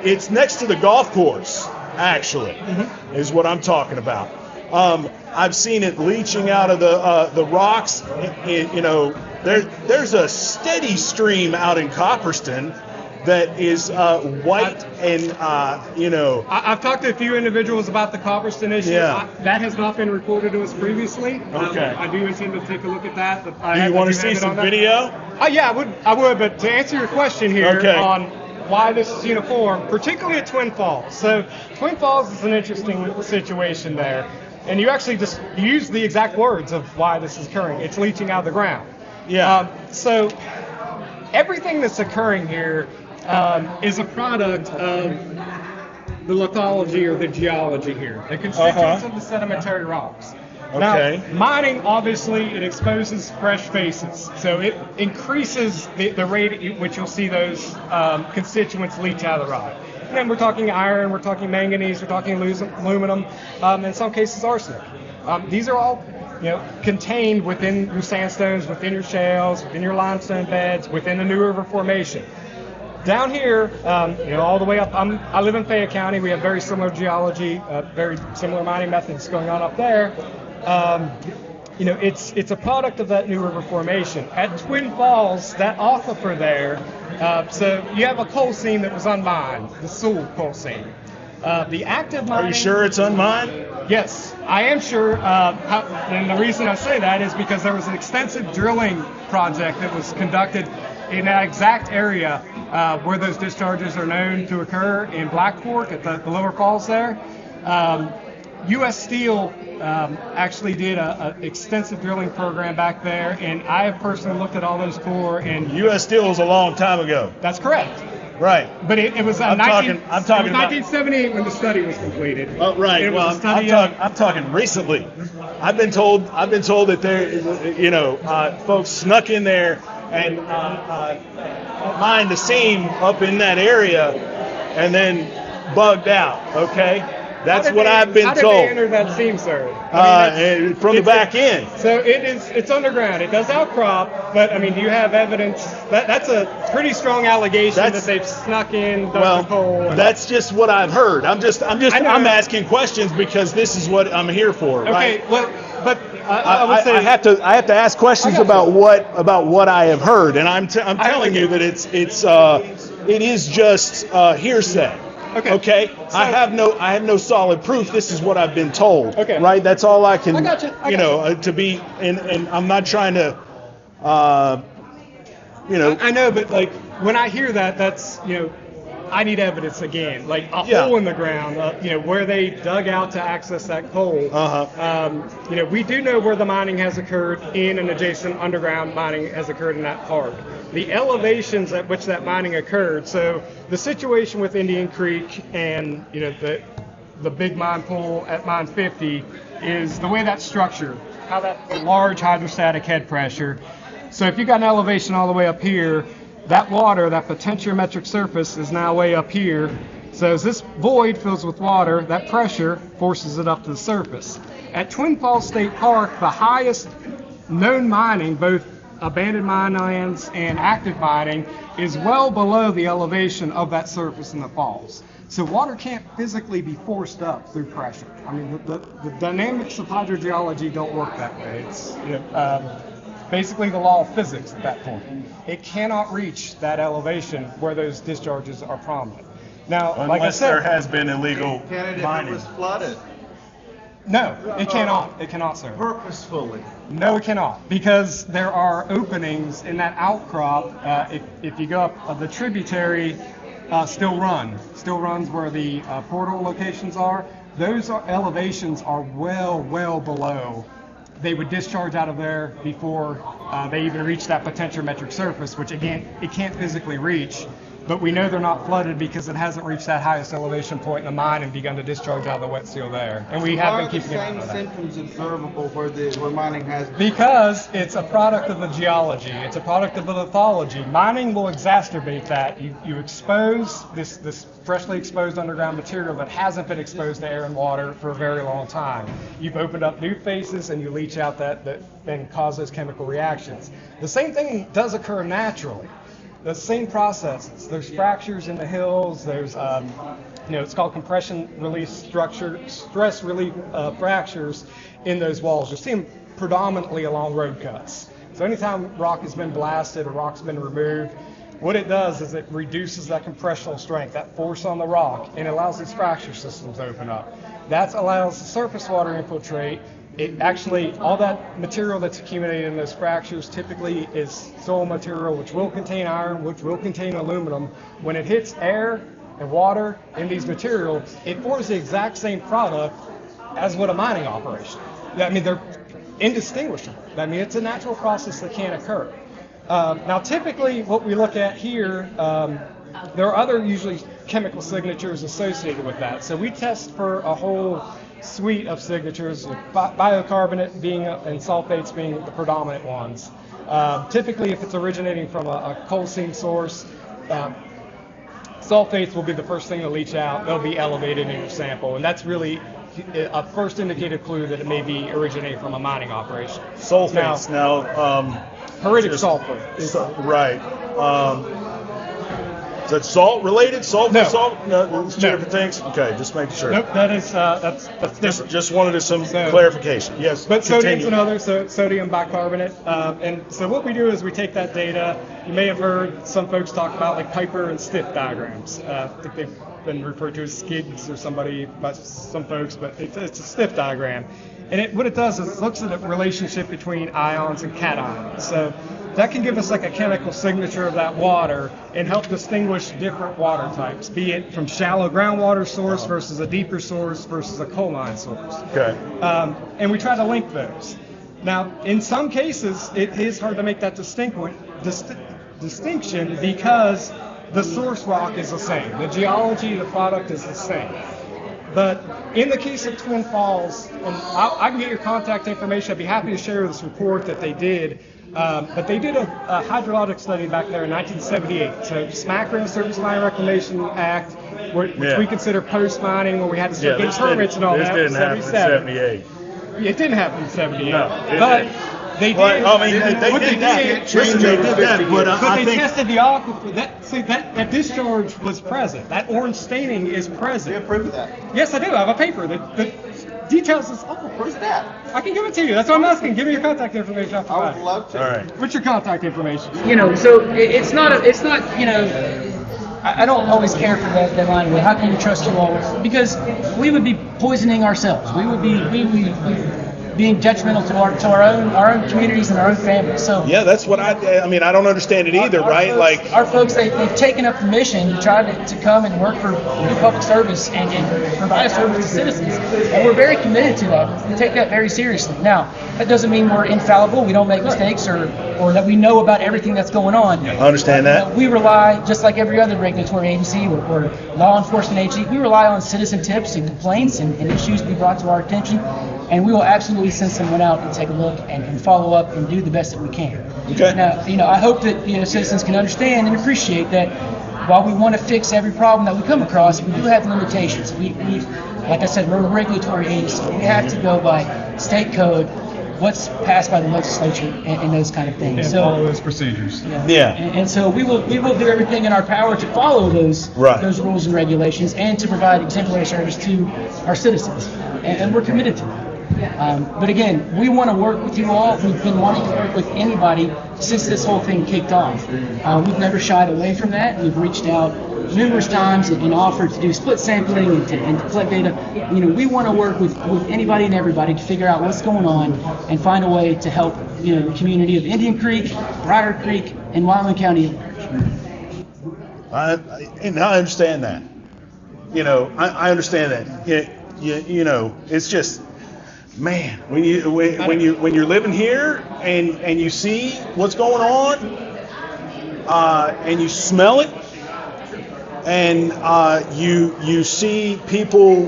It's next to the golf course, actually, is what I'm talking about. I've seen it leaching out of the rocks. There's a steady stream out in Copperston that is white and I've talked to a few individuals about the Copperston issue. Yeah. That has not been reported to us previously. Okay. I do intend to take a look at that. But Do you want to see some video? Yeah, I would. But to answer your question here on why this is uniform, particularly at Twin Falls. So Twin Falls is an interesting situation there. And you actually just use the exact words of why this is occurring. It's leaching out of the ground. Yeah. So everything that's occurring here is a product of the lithology or the geology here. The constituents of the sedimentary rocks. Okay. Now, mining, obviously, it exposes fresh faces. So it increases the rate at which you'll see those constituents leach out of the rock. And we're talking iron, we're talking manganese, we're talking aluminum, in some cases arsenic. These are all, contained within your sandstones, within your shales, within your limestone beds, within the New River Formation. Down here, all the way up, I live in Fayette County. We have very similar geology, very similar mining methods going on up there. It's a product of that New River Formation. At Twin Falls, that aquifer there, so you have a coal seam that was unmined, the Sewell coal seam. The active mining. Are you sure it's unmined? Yes, I am sure. And the reason I say that is because there was an extensive drilling project that was conducted in that exact area where those discharges are known to occur in Black Fork at the lower falls there. U.S. Steel actually did an extensive drilling program back there, and I have personally looked at all those core. And U.S. Steel was a long time ago. That's correct. Right. But it was I'm talking about 1978 when the study was completed. Oh, right. Well, I'm talking recently. I've been told that there, folks snuck in there and mined the seam up in that area, and then bugged out. Okay. That's what I've been told. How did they enter that seam, sir? From the back end. So it's underground. It does outcrop, but I mean, do you have evidence? That's a pretty strong allegation that they've snuck in, dug the coal. That's just what I've heard. I'm asking questions because this is what I'm here for. Okay, right? well, but I would say I have to ask questions about what I have heard, and I'm telling you that it is just hearsay. Okay. So, I have no solid proof. This is what I've been told. Okay. Right. That's all I can. I got you. To be, and I'm not trying to. I know, but like when I hear that, that's I need evidence again, like a hole in the ground, where they dug out to access that coal. We do know where the mining has occurred in an adjacent underground mining has occurred in that park. The elevations at which that mining occurred. So the situation with Indian Creek and the big mine pool at mine 50 is the way that's structured. How that large hydrostatic head pressure. So if you got an elevation all the way up here, that water, that potentiometric surface is now way up here. So as this void fills with water, that pressure forces it up to the surface. At Twin Falls State Park, the highest known mining, both abandoned mine lands and active mining, is well below the elevation of that surface in the falls. So water can't physically be forced up through pressure. I mean, the dynamics of hydrogeology don't work that way. It's basically the law of physics at that point. It cannot reach that elevation where those discharges are prominent. Now, unless like I said, there has been illegal mining. It was flooded. No, it cannot. It cannot, sir. Purposefully. No, it cannot, because there are openings in that outcrop. If you go up the tributary, still runs where the portal locations are. Those elevations are well below. They would discharge out of there before they even reach that potentiometric surface, which again, it can't physically reach. But we know they're not flooded because it hasn't reached that highest elevation point in the mine and begun to discharge out of the wet seal there. And we have been keeping it under that. Are the same symptoms observable where mining has been? Because it's a product of the geology. It's a product of the lithology. Mining will exacerbate that. You expose this freshly exposed underground material that hasn't been exposed to air and water for a very long time. You've opened up new faces and you leach out that and cause those chemical reactions. The same thing does occur naturally. The same processes. There's fractures in the hills. There's, it's called compression release stress relief fractures in those walls. You'll see them predominantly along road cuts. So anytime rock has been blasted or rock's been removed, what it does is it reduces that compressional strength, that force on the rock, and it allows these fracture systems to open up. That allows the surface water to infiltrate. It actually, all that material that's accumulated in those fractures typically is soil material, which will contain iron, which will contain aluminum. When it hits air and water in these materials, it forms the exact same product as with a mining operation. I mean, they're indistinguishable. I mean, it's a natural process that can occur. Now, typically, what we look at here, there are other usually chemical signatures associated with that. So we test for a whole suite of signatures, biocarbonate and sulfates being the predominant ones. Typically, if it's originating from a coal seam source, sulfates will be the first thing to leach out. They'll be elevated in your sample, and that's really a first indicated clue that it may be originating from a mining operation. Sulfates now. Heritic sulfur. Right. that salt related? Salt No. for salt? No, it's two No. different things. Okay, just making sure. Nope, that's different. Just wanted some clarification. Yes. But sodium's continue. another, so sodium bicarbonate. And so what we do is we take that data. You may have heard some folks talk about like Piper and Stiff diagrams. I think they've been referred to as skids or somebody by some folks, but it's a Stiff diagram. And what it does is it looks at the relationship between ions and cations. So that can give us like a chemical signature of that water and help distinguish different water types, be it from shallow groundwater source versus a deeper source versus a coal mine source. Okay. And we try to link those. Now, in some cases, it is hard to make that distinction because the source rock is the same. The geology, the product is the same. But in the case of Twin Falls, and I can get your contact information. I'd be happy to share this report that they did. But they did a hydrologic study back there in 1978. So SMACRA, Surface Mine Reclamation Act, which we consider post-mining, where we had to start getting permits and all that. This didn't happen in 77. 78. It didn't happen in 78. No, but they did. Well, I mean, they did that. Listen, they did that, but I they think tested the aquifer. That discharge was present. That orange staining is present. You approve of that? Yes, I do. I have a paper that details this. Oh, Where's that? I can give it to you. That's what I'm asking. Give me your contact information. I would love to. All right. What's your contact information? So it's not, I don't always care for that line. How can you trust you always? Because we would be poisoning ourselves. We would be being detrimental to our own communities and our own families. So yeah, that's what I don't understand it either, right? Our folks, they've taken up the mission to try to come and work for public service and provide a service to citizens. And we're very committed to that. We take that very seriously. Now, that doesn't mean we're infallible. We don't make mistakes or that we know about everything that's going on. I understand that. We rely, just like every other regulatory agency or law enforcement agency, we rely on citizen tips and complaints and issues be brought to our attention. And we will absolutely send someone out and take a look and follow up and do the best that we can. Okay. Now, I hope that citizens can understand and appreciate that while we want to fix every problem that we come across, we do have limitations. We like I said, we're a regulatory agency. We have to go by state code, what's passed by the legislature, and those kind of things. And follow those procedures. Yeah. And so we will do everything in our power to follow those rules and regulations and to provide exemplary service to our citizens. And we're committed to that. But again, we want to work with you all. We've been wanting to work with anybody since this whole thing kicked off. We've never shied away from that. We've reached out numerous times and offered to do split sampling and to collect data. We want to work with anybody and everybody to figure out what's going on and find a way to help the community of Indian Creek, Ryder Creek, and Wyoming County. I understand that. I understand that. It's just, man, when you're living here and you see what's going on, and you smell it, and you see people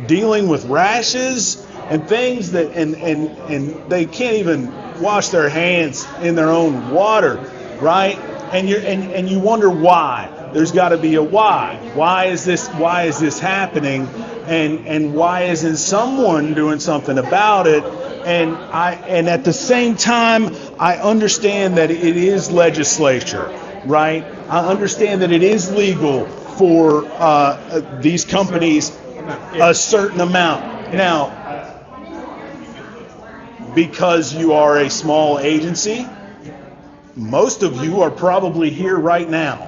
dealing with rashes and things that and they can't even wash their hands in their own water, right? And you wonder why. There's got to be a why. Why is this happening? And why isn't someone doing something about it? And at the same time, I understand that it is legislature, right? I understand that it is legal for these companies a certain amount. Now, because you are a small agency, most of you are probably here right now.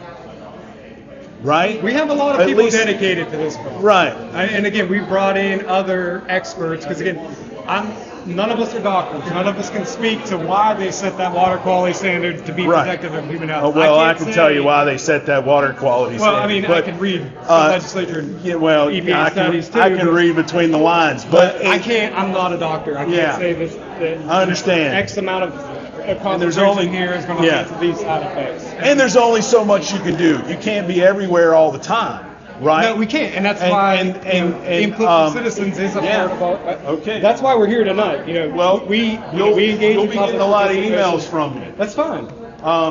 Right? We have a lot of people dedicated to this problem. Right. And again, we brought in other experts because again, none of us are doctors. None of us can speak to why they set that water quality standard to be protective of human health. I can tell you why they set that water quality standard. I can read the legislature and EPA studies too. I can read between the lines, but I can't. I'm not a doctor. I can't say this. I understand. X amount of and there's only here is going to lead to these side effects. And there's only so much you can do. You can't be everywhere all the time, right? No, we can't, and that's why input from citizens is a part of our. Okay. That's why we're here tonight. We engage. You'll be getting a lot of emails from me. That's fine.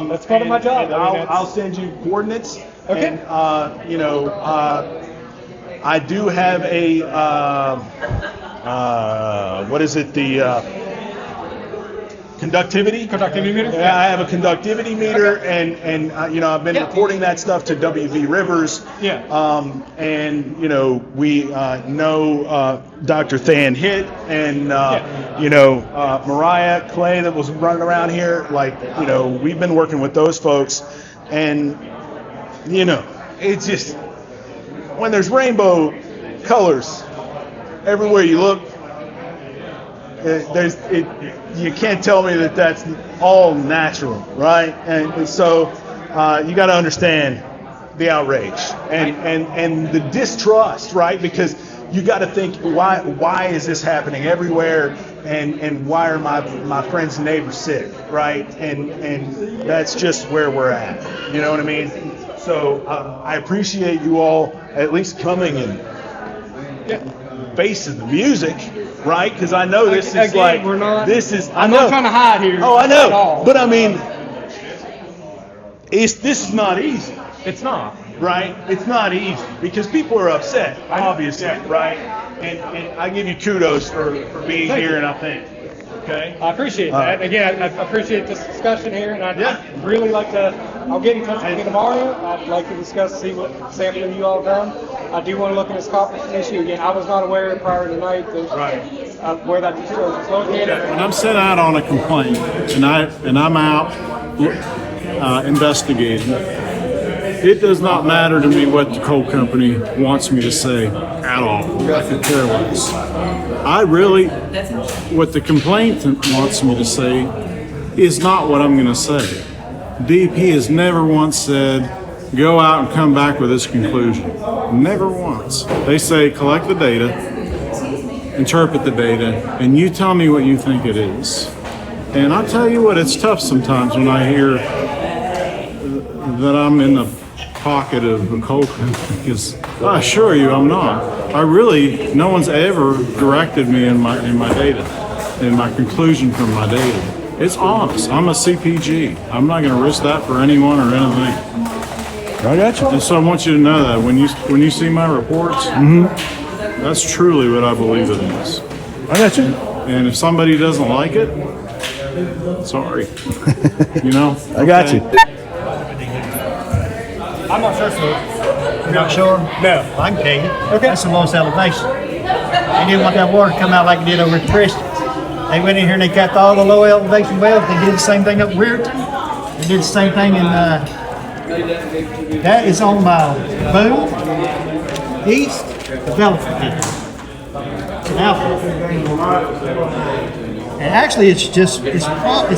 That's part of my job. I'll send you coordinates. Okay. And I do have a what is it? conductivity. Conductivity meter? Yeah, I have a conductivity meter, and you know, I've been reporting that stuff to WV Rivers. Yeah. And you know, we know Dr. Than Hitt and you know, Mariah Clay that was running around here. Like, you know, we've been working with those folks, and you know, it's just when there's rainbow colors everywhere you look. You can't tell me that that's all natural, right? And so you got to understand the outrage and the distrust, right? Because you got to think, why is this happening everywhere, and why are my friends and neighbors sick, right? And that's just where we're at. You know what I mean? So I appreciate you all at least coming and facing the music. Right, because I know this is Again, like we're not, this is. I'm not trying to hide here. Oh, I at know, all. but I mean, this is not easy. It's not. Right, it's not easy because people are upset, obviously, right? And I give you kudos for being here, and I think. Okay. I appreciate that. Again, I appreciate this discussion here, and I'd really like to. I'll get in touch with you tomorrow. I'd like to discuss, see what sampling you all done. I do want to look at this conference issue again. I was not aware prior to tonight that where that facility was located. When I'm sent out on a complaint and I'm out investigating, it does not matter to me what the coal company wants me to say at all. I could care less. I really, what the complainant wants me to say is not what I'm going to say. DEP has never once said, go out and come back with this conclusion. Never once. They say, collect the data, interpret the data, and you tell me what you think it is. And I'll tell you what, it's tough sometimes when I hear that I'm in the pocket of a coal company, because I assure you I'm not. No one's ever directed me in my data, in my conclusion from my data. It's honest. I'm a CPG. I'm not going to risk that for anyone or anything. I got you. And so I want you to know that when you see my reports, that's truly what I believe it is. I got you. And if somebody doesn't like it, sorry. You know? I got you. I'm not sure, sir. You're not sure? No. I can tell you. Okay. That's the lowest elevation. They didn't want that water to come out like it did over at Preston. They went in here and they cut all the low elevation wells. They did the same thing up Weirton. They did the same thing in, that is on Boone, East, Development. In Alpha. And actually it's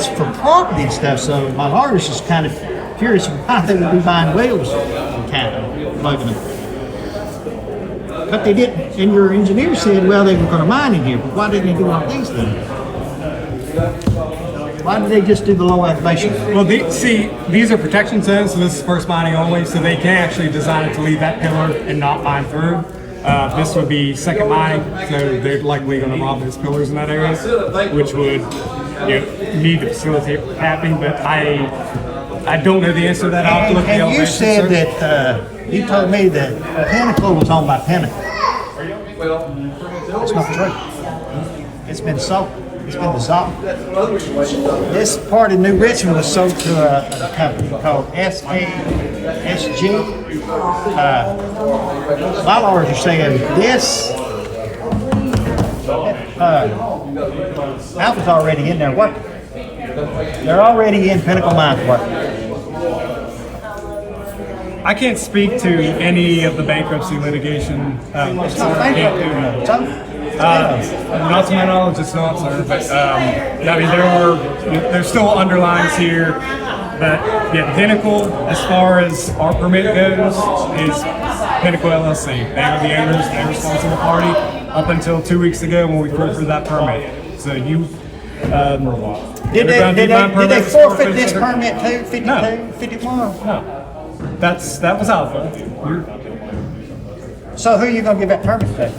for property and stuff, so my lawyer's just kind of curious why they would be buying wells in Canada, plugging them. But they didn't, and your engineer said, well, they were going to mine in here, but why didn't they do all these things? Why did they just do the low elevation? Well, these are protection zones, so this is first mining only, so they can actually design it to leave that pillar and not mine through. This would be second mining, so they're likely going to rob those pillars in that area, which would need to facilitate happening, but I don't know the answer to that. I'll have to look at the And you elevation said search. that, you told me that Pineville was owned by Pineville. That's not true. It's been sold. It's been dissolved. This part of New Richmond was sold to a company called SASG. My lawyers are saying this, Alpha's already in there working. They're already in Pinnacle Mines working. I can't speak to any of the bankruptcy litigation. It's not bankruptcy. It's over. Not to my knowledge, it's not, sir. But I mean, there's still underlines here. But yeah, Pinnacle, as far as our permit goes, is Pinnacle LLC. They are the owners, they're responsible party up until 2 weeks ago when we forfeited that permit. So you. Did they forfeit this permit too? 52, No. 51? No. That was Alpha. So who are you going to give that permit to?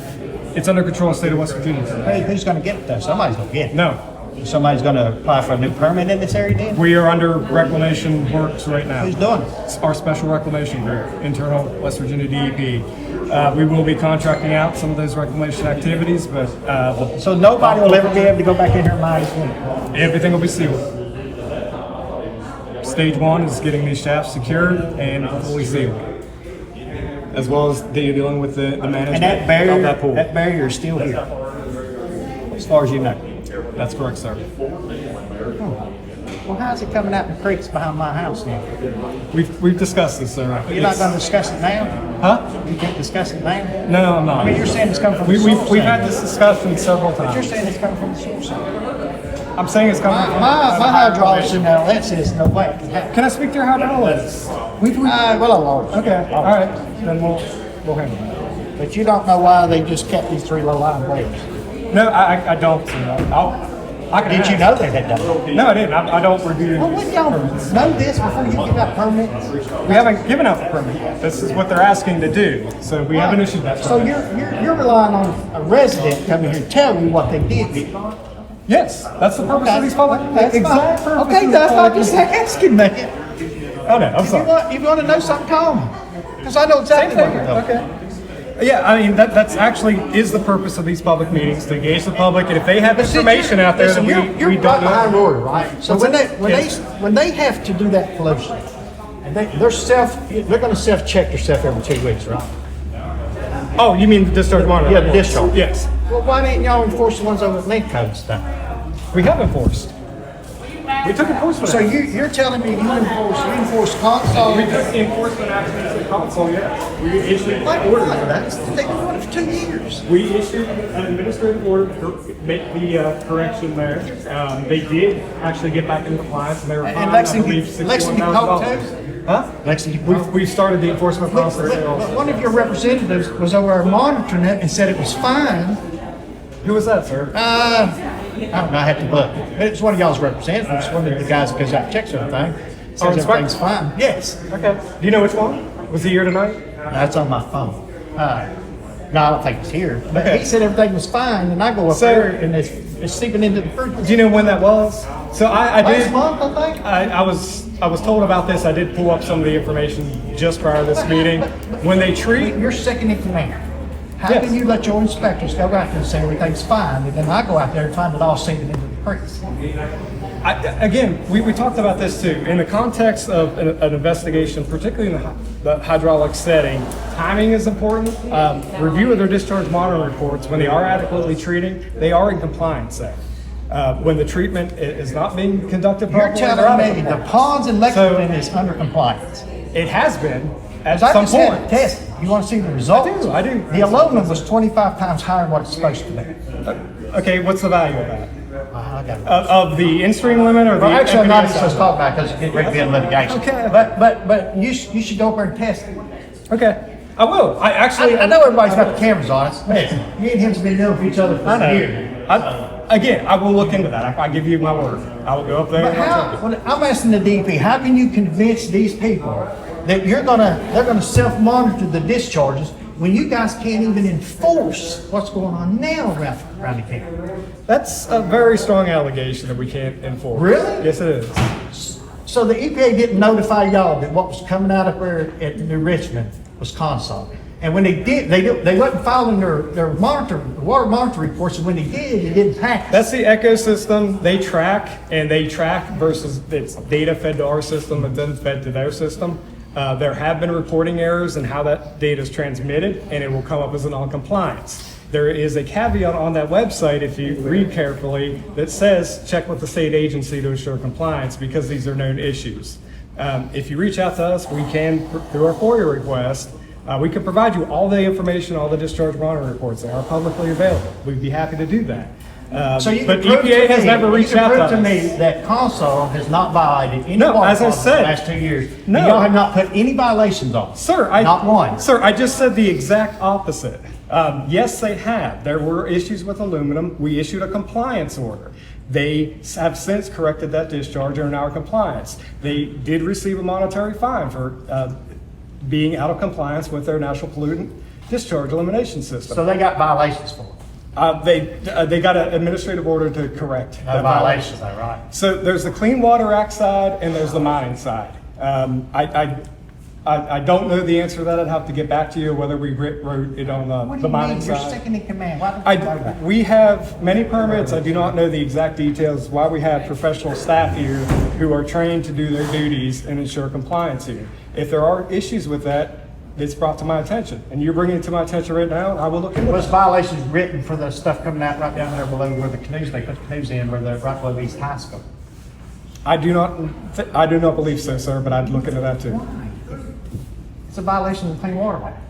It's under control of the state of West Virginia. Hey, who's going to get it though? Somebody's going to get it. No. Somebody's gonna apply for a new permit in this area then? We are under reclamation works right now. Who's doing it? It's our special reclamation group, internal West Virginia DEP. We will be contracting out some of those reclamation activities, but So nobody will ever be able to go back in here and mine this winter? everything will be sealed. Stage one is getting these shafts secured and fully sealed, as well as dealing with the management And that barrier, of that pool. that barrier is still here, as far as you know. That's correct, sir. Well, how's it coming out in the creeks behind my house now? We've discussed this, sir. You're not gonna discuss it now? Huh? You can't discuss it now? No, I'm not. I mean, you're saying it's coming from the source. We've had this discussion several But you're times. saying it's coming from the source. I'm saying it's coming from. My hydraulics in there, that says no way it can happen. Can I speak to your hydraulics? Well, I lost. Okay, all right, then we'll handle that. But you don't know why they just kept these 3 low-lying wells. No, I don't, sir. I can Did you ask. know they had done it? No, I didn't. I don't review. Well, wouldn't y'all know this before you give out permits? We haven't given out the permit yet. This is what they're asking to do, so we haven't issued that So permit. you're relying on a resident coming here and telling you what they did. Yes, that's the purpose of these public. That's Exact fine. purpose Okay, of that's these not public just meetings. asking, man. Oh no, I'm If sorry. you want to know something, call me. Because I know exactly what you're doing. Okay. Yeah, I mean that's actually is the purpose of these public meetings, to engage the public, and if they have But see, information out there that listen, you're we right don't behind know. Rory, right? So when they have to do that pollution, and they're going to self-check themselves every 2 weeks, right? Oh, you mean the discharge monitor? Yeah, the discharge. Yes, Well, why didn't y'all enforce the ones over at Link Code and stuff? we have enforced. We took enforcement. So action. you're telling me you enforce console? We took enforcement action at the console. Yes, we issued Like orders what? for that. They've been doing it for 2 years. We issued an administrative order to make the correction there. They did actually get back in compliance, and they were And fined, I believe, Lexington called too? Huh? Lexington. We've started the enforcement process. But one of your representatives was over there monitoring it and said it was fine. Who was that, sir? I don't know, I had to look. But it's one of y'all's representatives, one of the guys that goes out and checks everything. Says inspector? everything's fine. Yes. Okay. Do you know which one? Was he here tonight? That's on my phone. No, I don't think it's here. But Okay. he said everything was fine, and I go up So- there and it's seeping into the fruit. Do you know when that was? So I Last did. month, I think. I was told about this. I did pull up some of the information just prior to this meeting. When they treat, You're second in command. How Yes. can you let your inspectors go out there and say everything's fine, and then I go out there and find it all seeping into the creeks? again, we talked about this too. In the context of an investigation, particularly in the hydraulic setting, timing is important. Review of their discharge monitoring reports, when they are adequately treating, they are in compliance there. When the treatment is not being conducted You're properly, they're out telling of me the compliance. ponds in Lexington is under compliance. It has been at I some just had point. it tested. You want to see the results? I do. The aluminum was 25 times higher than what it's supposed to be. Okay, what's the value of that? I got it. Of the in-stream limit or the? Well, actually, I'm not even FPSI? supposed to talk about it because it's getting ready to be in litigation. Okay. But you should go up there and test it. Okay, I will. I know everybody's got the cameras on us. Listen, you and him's been known for each other for years. Again, I will look into that. I give you my word. I will go up there. But and I'll check it. when I'm asking the DP, how can you convince these people that they're gonna self-monitor the discharges when you guys can't even enforce what's going on now around the county? That's a very strong allegation that we can't enforce. Really? Yes, it is. So the EPA didn't notify y'all that what was coming out of there at New Richmond was console. And when they did, they wasn't following their water monitor reports, and when they did, it didn't pass. That's the ecosystem they track, and they track versus it's data fed to our system and then fed to their system. There have been reporting errors in how that data is transmitted, and it will come up as a non-compliance. There is a caveat on that website, if you read carefully, that says check with the state agency to ensure compliance because these are known issues. If you reach out to us, we can, through our FOIA request, we can provide you all the information, all the discharge monitoring reports that are publicly available. We'd be happy to do that. So you But can prove EPA has me- never you reached can out to prove to us. me that console has not violated any No, water as I laws in said. the last 2 years. No. And y'all have not put any violations on. Sir, not one. Sir, I just said the exact opposite. Yes, they have. There were issues with aluminum. We issued a compliance order. They have since corrected that discharge and are now in compliance. They did receive a monetary fine for being out of compliance with their national pollutant discharge elimination system. So they got violations for it. They got an administrative order to correct No that violations, though, right? So there's the Clean Water Act side and there's the mining side. I don't know the answer to that. I'd have to get back to you whether we wrote it on What do the you mining mean? You're side. second in command. Why don't you know that? We have many permits. I do not know the exact details. Why we have professional staff here who are trained to do their duties and ensure compliance here. If there are issues with that, it's brought to my attention, and you're bringing it to my attention right now. I will look into Was it. violations written for the stuff coming out right down there below where the canoes, they put the canoes in, where the right below East High School? I do not believe so, sir. But I'd look into that too. It's a violation of the Clean Water Act.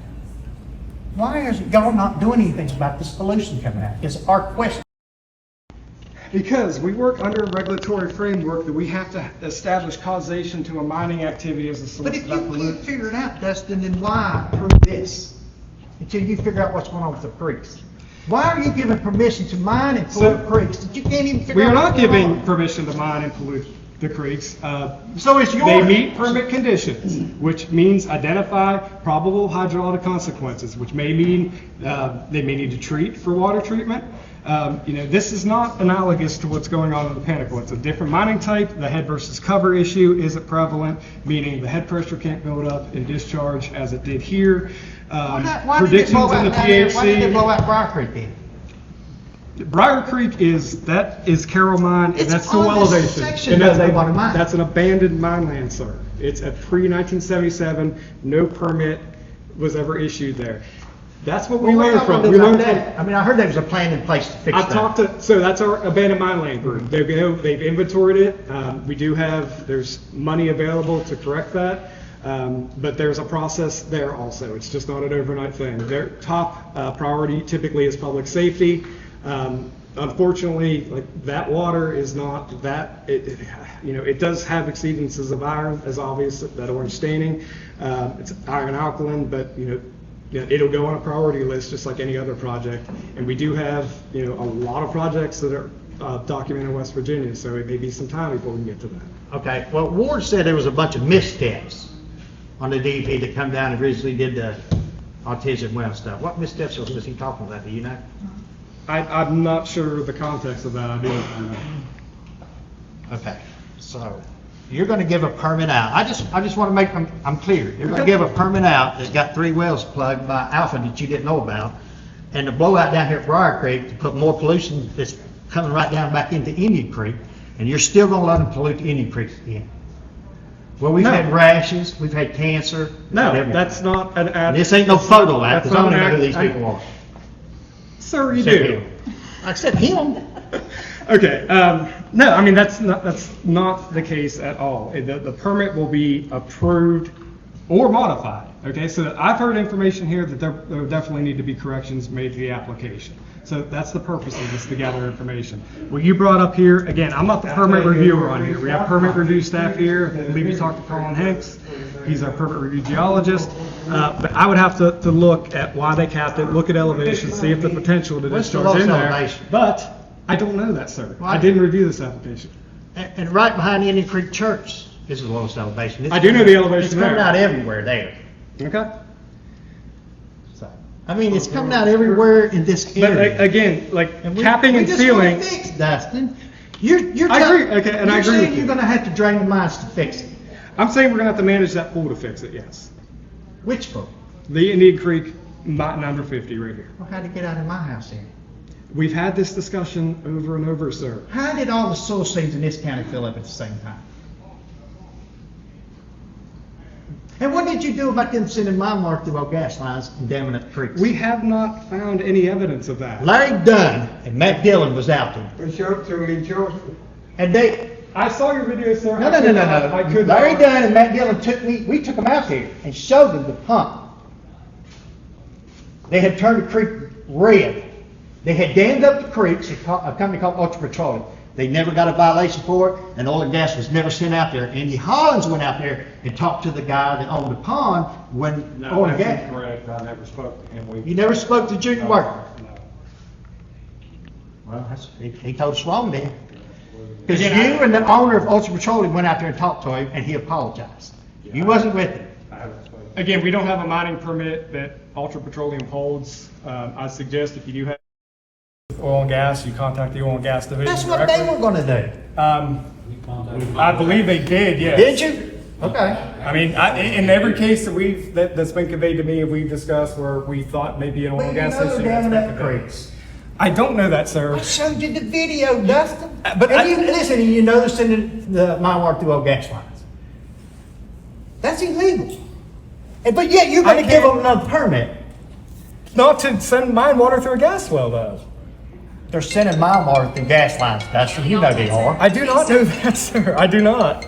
Why is y'all not doing anything about this pollution coming out? Is our question. Because we work under a regulatory framework that we have to establish causation to a mining activity as a source But if of you that can't pollutant. figure it out, Dustin, then why approve this? Until you figure out what's going on with the creeks. Why are you giving permission to mine and pollute creeks that you can't even figure We out? are not what's going giving on? permission to mine and pollute the creeks. So it's your. They meet permit conditions, which means identify probable hydraulic consequences, which may mean they may need to treat for water treatment. This is not analogous to what's going on in the Pinnacle. It's a different mining type. The head versus cover issue isn't prevalent, meaning the head pressure can't build up and discharge as it did here. Why did it blow out down there? Why did it blow out Briar Creek then? Briar Creek is Carroll Mine, and It's that's the on this elevation. section And that they want to mine. that's an abandoned mine land, sir. It's a pre-1977. No permit was ever issued there. That's what we Well, learned what from. y'all We gonna do learned about from. that? I mean, I heard there was a plan in place to fix I that. talked to, so that's our abandoned mine land group. They've inventoried it. We do have, there's money available to correct that. But there's a process there also. It's just not an overnight thing. Their top priority typically is public safety. Unfortunately, like that water is not that, it does have exceedances of iron, as obvious, that orange staining. It's iron alkaline, but it'll go on a priority list just like any other project. And we do have, a lot of projects that are documented in West Virginia, so it may be some time before we can get to that. Okay, well, Ward said there was a bunch of missteps on the DEP that come down and originally did the autism well stuff. What missteps was he talking about? Do you know? I'm not sure the context of that. I do. Okay, so you're going to give a permit out. I just want to make I'm clear. You're going to give a permit out that's got 3 wells plugged by Alpha that you didn't know about, and the blowout down here at Briar Creek to put more pollution that's coming right down back into Indian Creek, and you're still going to let them pollute the Indian Creek again. Well, we've had rashes, we've had cancer. No, that's not an ad. This ain't no photo lab, That's because I not don't an know who ad- these people are. Sir, you Except do. him. Except him. Okay. No, I mean that's not the case at all. The permit will be approved or modified. Okay, so I've heard information here that there definitely need to be corrections made to the application. So that's the purpose of this, to gather information. What you brought up here, again, I'm not the permit reviewer on here. We have permit review staff here. I believe you talked to Colin Hanks. He's our permit review geologist. But I would have to look at why they capped it, look at elevation, see if the potential to What's the discharge in lowest there. elevation? But I don't know that, sir. I didn't review this application. And right behind the Indian Creek Church is the lowest elevation. I do know the elevation It's coming there. out everywhere there. Okay. So, I mean, it's coming out everywhere in this But area. again, like And we- capping we and just sealing. want to fix, Dustin. You're I agree. Okay, and I you're agree saying with you. you're going to have to drain the mines to fix it. I'm saying we're gonna have to manage that pool to fix it. Yes. Which pool? The Indian Creek, number 50 right here. Well, how'd it get out of my house here? We've had this discussion over and over, sir. How did all the soil seams in this county fill up at the same time? And what did you do about them sending my mark through our gas lines and damming up the creeks? We have not found any evidence of that. Larry Dunn and Matt Dillon was out there. And they, I saw your video, sir. no. I could Larry not. Dunn and Matt Dillon we took them out there and showed them the pump. They had turned the creek red. They had dammed up the creeks, a company called Ultra Petroleum. They never got a violation for it, and oil and gas was never sent out there. Andy Hollins went out there and talked to the guy that owned the pond when oil and gas. Correct. I never spoke to him. You never spoke to Junior Worker? No. Well, he told us wrong then. Because you and the owner of Ultra Petroleum went out there and talked to him, and he apologized. You wasn't with him. Again, we don't have a mining permit that Ultra Petroleum holds. I suggest if you do have oil and gas, you contact the oil and gas division. That's what directly. they were gonna do. I believe they did, yes. Did you? Okay. I mean, in every case that's been conveyed to me and we've discussed where we thought maybe an oil and gas station. Down in that's that been conveyed. creeks. I don't know that, sir. I showed you the video, Dustin. But and you listen, and you noticed in the mine water through old gas lines. That's illegal. But yet you're going to give them another permit. Not to send mine water through a gas well, though. They're sending mine water through gas lines, Dustin. You know they are. I do not know that, sir. I do not.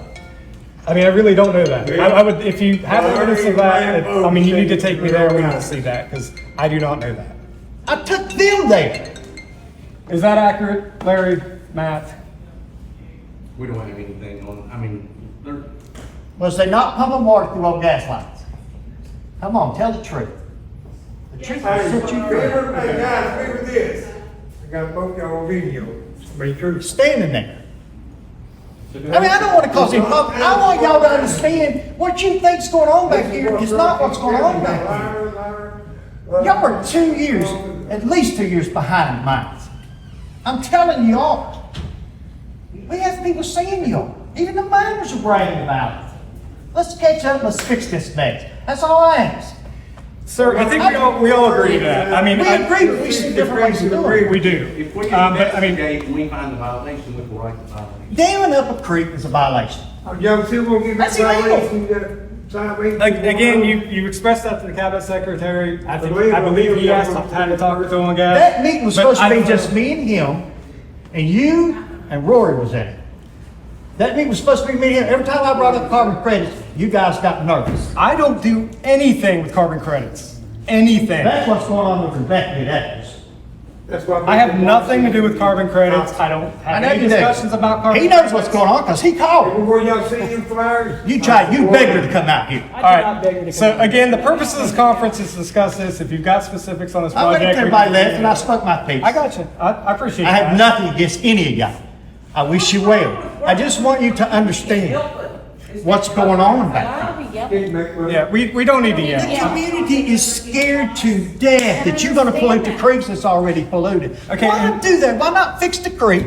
I mean, I really don't know that. I would, if you have evidence of that, I mean, you need to take me there and we need to see that because I do not know that. I took them there. Is that accurate, Larry, Matt? We don't have anything on, I mean, they're. Was they not pumping water through old gas lines? Come on, tell the truth. The truth will set you free. Hey guys, remember this. I got both y'all on video. Be true. Standing there. I mean, I don't want to cause any problem. I want y'all to understand what you think's going on back here is not what's going on back here. Y'all are 2 years, at least 2 years behind mines. I'm telling you all. We have people seeing y'all. Even the miners are bragging about it. Let's catch up, let's fix this next. That's all I ask. Sir, I think we all agree to that. I mean, we agree, but we see different ways to do it. We do. If we investigate and we find the violation, we will write the violation. Damming up a creek is a violation. Y'all still gonna give That's illegal. Again, you expressed that to the cabinet secretary. I believe he asked time to talk with oil and gas. That meeting was supposed to be just me and him, and you and Rory was in it. That meeting was supposed to be me and him. Every time I brought up carbon credits, you guys got nervous. I don't do anything with carbon credits. Anything. That's what's going on with Rebecca. That is. I have nothing to do with carbon credits. I don't have any discussions about carbon credits. He knows what's going on because he called. Where y'all see them flyers? You begged her to come out here. All right. So again, the purpose of this conference is to discuss this. If you've got specifics on this I project, waited till everybody left and I spoke my piece. I got you. I appreciate I that. have nothing against any of y'all. I wish you well. I just want you to understand what's going on back here. Yeah, we don't need to The yell. community is scared to death that you're going to pollute the creeks that's already polluted. Okay, Why not do that? Why not fix the creek?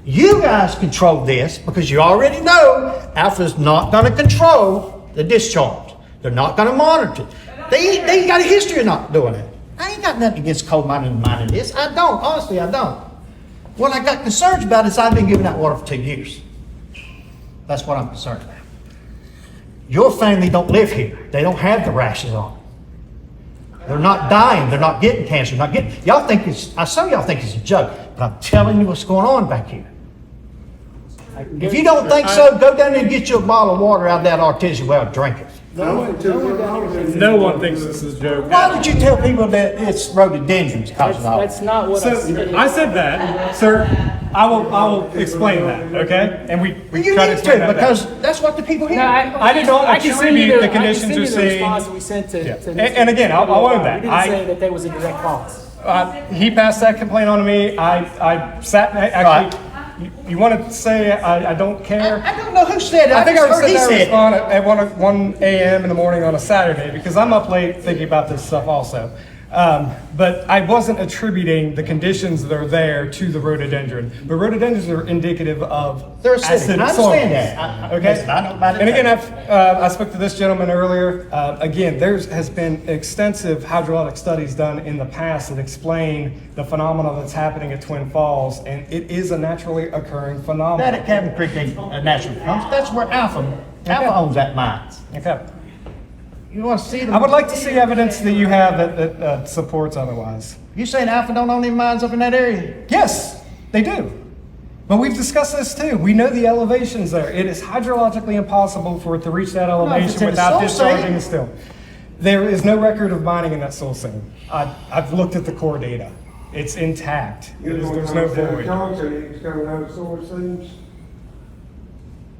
You guys control this because you already know Alpha's not going to control the discharge. They're not going to monitor it. They got a history of not doing it. I ain't got nothing against coal mining and mining this. I don't. Honestly, I don't. What I got concerns about is I've been giving out water for 2 years. That's what I'm concerned about. Your family don't live here. They don't have the rashes on. They're not dying. They're not getting cancer. Y'all think some of y'all think it's a joke, but I'm telling you what's going on back here. If you don't think so, go down there and get you a bottle of water out of that artesian well and drink it. No one thinks this is a joke. Why would you tell people that it's rhododendrons causing all That's not what I said. I said that, sir. I will explain that, okay? And we You try to need explain to that because that's what the people hear. No, I did not I can attribute send you the conditions I you're can send you the seeing. response that we sent to. Yeah. to And again, I'll own that. We didn't say that there was a direct cause. He passed that complaint on to me. I sat actually. You want to say I don't care? I don't know who said it. I think I was heard sitting he there said respond at 1 a.m. in the morning on a Saturday because I'm up late thinking about this stuff also. But I wasn't attributing the conditions that are there to the rhododendron. But rhododendrons are indicative of They're acidic. acid I soil. understand that. Okay. Listen, I know about it. And again, I spoke to this gentleman earlier. Again, there has been extensive hydrologic studies done in the past that explain the phenomena that's happening at Twin Falls, and it is a naturally occurring phenomenon. That at Cabin Creek ain't a natural phenomenon. That's where Alpha owns that mines. Okay. You want to see them? I would like to see evidence that you have that supports otherwise. You saying Alpha don't own any mines up in that area? Yes, they do. But we've discussed this too. We know the elevations there. It is hydrologically impossible for it to reach that if it's elevation in a without soil discharging seam. the still. There is no record of mining in that soil seam. I've looked at the core data. It's intact. There's no void. Johnson is coming out of source seams.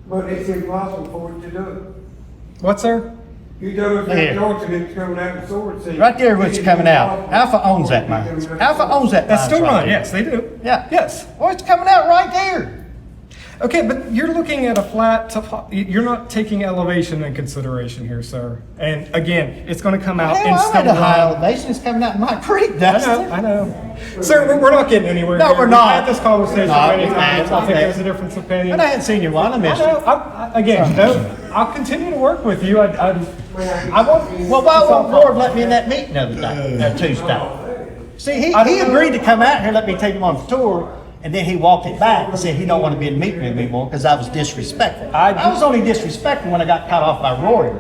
But it's impossible for it to do it. What, sir? You know if Here. Johnson is coming out of source seams. Right there, what's coming out. Alpha owns that mine. Alpha owns that That's mine. still right mine. there. Yes, they do. Yeah. Yes. Well, it's coming out right there. Okay, but you're looking at a flat, you're not taking elevation in consideration here, sir. And again, it's going to come out Hell, I'm at a high elevation. It's coming out in my creek, Dustin. I know. Sir, we're not getting anywhere. No, here. we're We've not. had this conversation No, many we've times. had- I think there's a difference of opinion. But I hadn't seen you while I missed I it. know. Again, no, I'll continue to work with you. I won't. Well, why won't Ward let me in that meeting the other day, Tuesday? See, he agreed to come out here, let me take him on the tour, and then he walked it back and said he don't want to be in the meeting anymore because I was disrespectful. I was only disrespectful when I got cut off by Rory,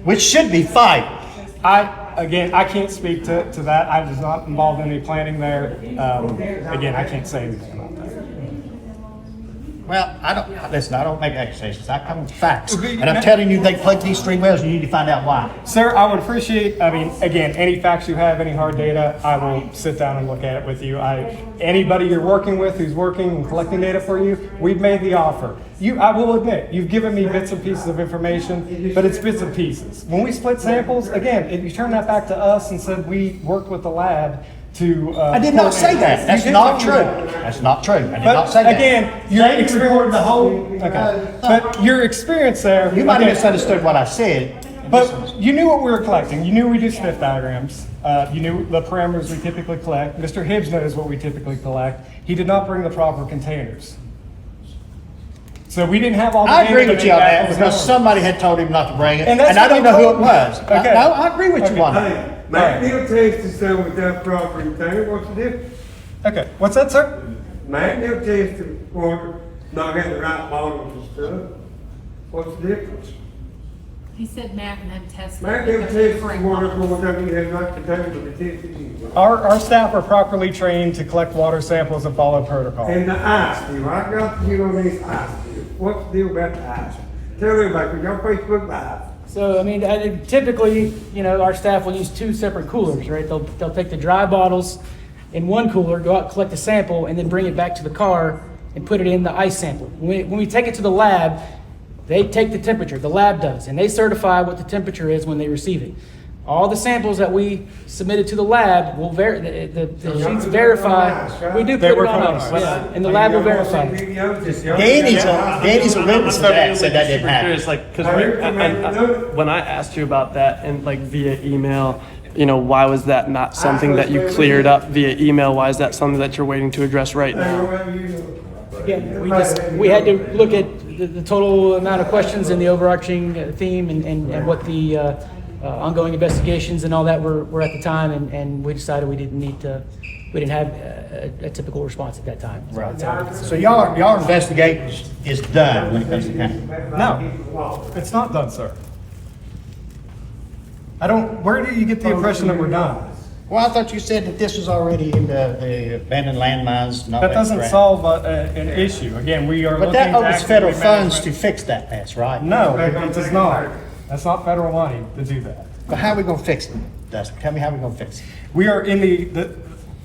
which should be fight. I can't speak to that. I was not involved in any planning there. Again, I can't say anything about that. Well, I don't make accusations. I come with facts. And I'm telling you, they plugged these 3 wells, and you need to find out why. Sir, I would appreciate, again, any facts you have, any hard data, I will sit down and look at it with you. Anybody you're working with who's working and collecting data for you, we've made the offer. I will admit, you've given me bits and pieces of information, but it's bits and pieces. When we split samples, again, if you turn that back to us and said we worked with the lab to... I did not say that. That's not true. That's not true. I did not say that. Again, your experience... the whole... But your experience there... You might have misunderstood what I said. But you knew what we were collecting. You knew we do sniff diagrams. You knew the parameters we typically collect. Mr. Hibbs knows what we typically collect. He did not bring the proper containers. So we didn't have all the I data agree to with make you on that apples because and somebody had told him not to bring it, And and, that's I what don't they know who told it me. was. Okay. No, I agree with you on that. Hey, McNeil tested some without proper container. What's the difference? Okay, what's that, sir? McNeil tested for not having the right bottles and stuff. What's the difference? He said Matt and them tested. McNeil tested for water one time. He had right container, but they tested you. Our staff are properly trained to collect water samples and follow protocol. And the ice deal. I got to get on these ice deal. What's the deal about the ice? Tell everybody, because y'all Facebook Live. So, typically, our staff will use 2 separate coolers, right? They'll take the dry bottles in one cooler, go out, collect a sample, and then bring it back to the car and put it in the ice sample. When we take it to the lab, they take the temperature, the lab does, and they certify what the temperature is when they receive it. All the samples that we submitted to the lab will the sheets verify. We do put it on ice, yeah, and the lab will verify. Danny's a witness to that. Said that didn't happen. When I asked you about that and via email, why was that not something that you cleared up via email? Why is that something that you're waiting to address right now? Yeah, we had to look at the total amount of questions and the overarching theme and what the ongoing investigations and all that were at the time, and we decided we didn't have a typical response at that time. Right. So y'all investigation is done when it comes to county? No, it's not done, sir. Where do you get the impression that we're done? Well, I thought you said that this was already in the abandoned landmines. And all That doesn't crap. solve an issue. Again, we are But looking that opens actively federal manage- funds to fix that mess, right? No, it does not. That's not federal money to do that. But how are we gonna fix it, Dustin? Tell me how we gonna fix it. We are in the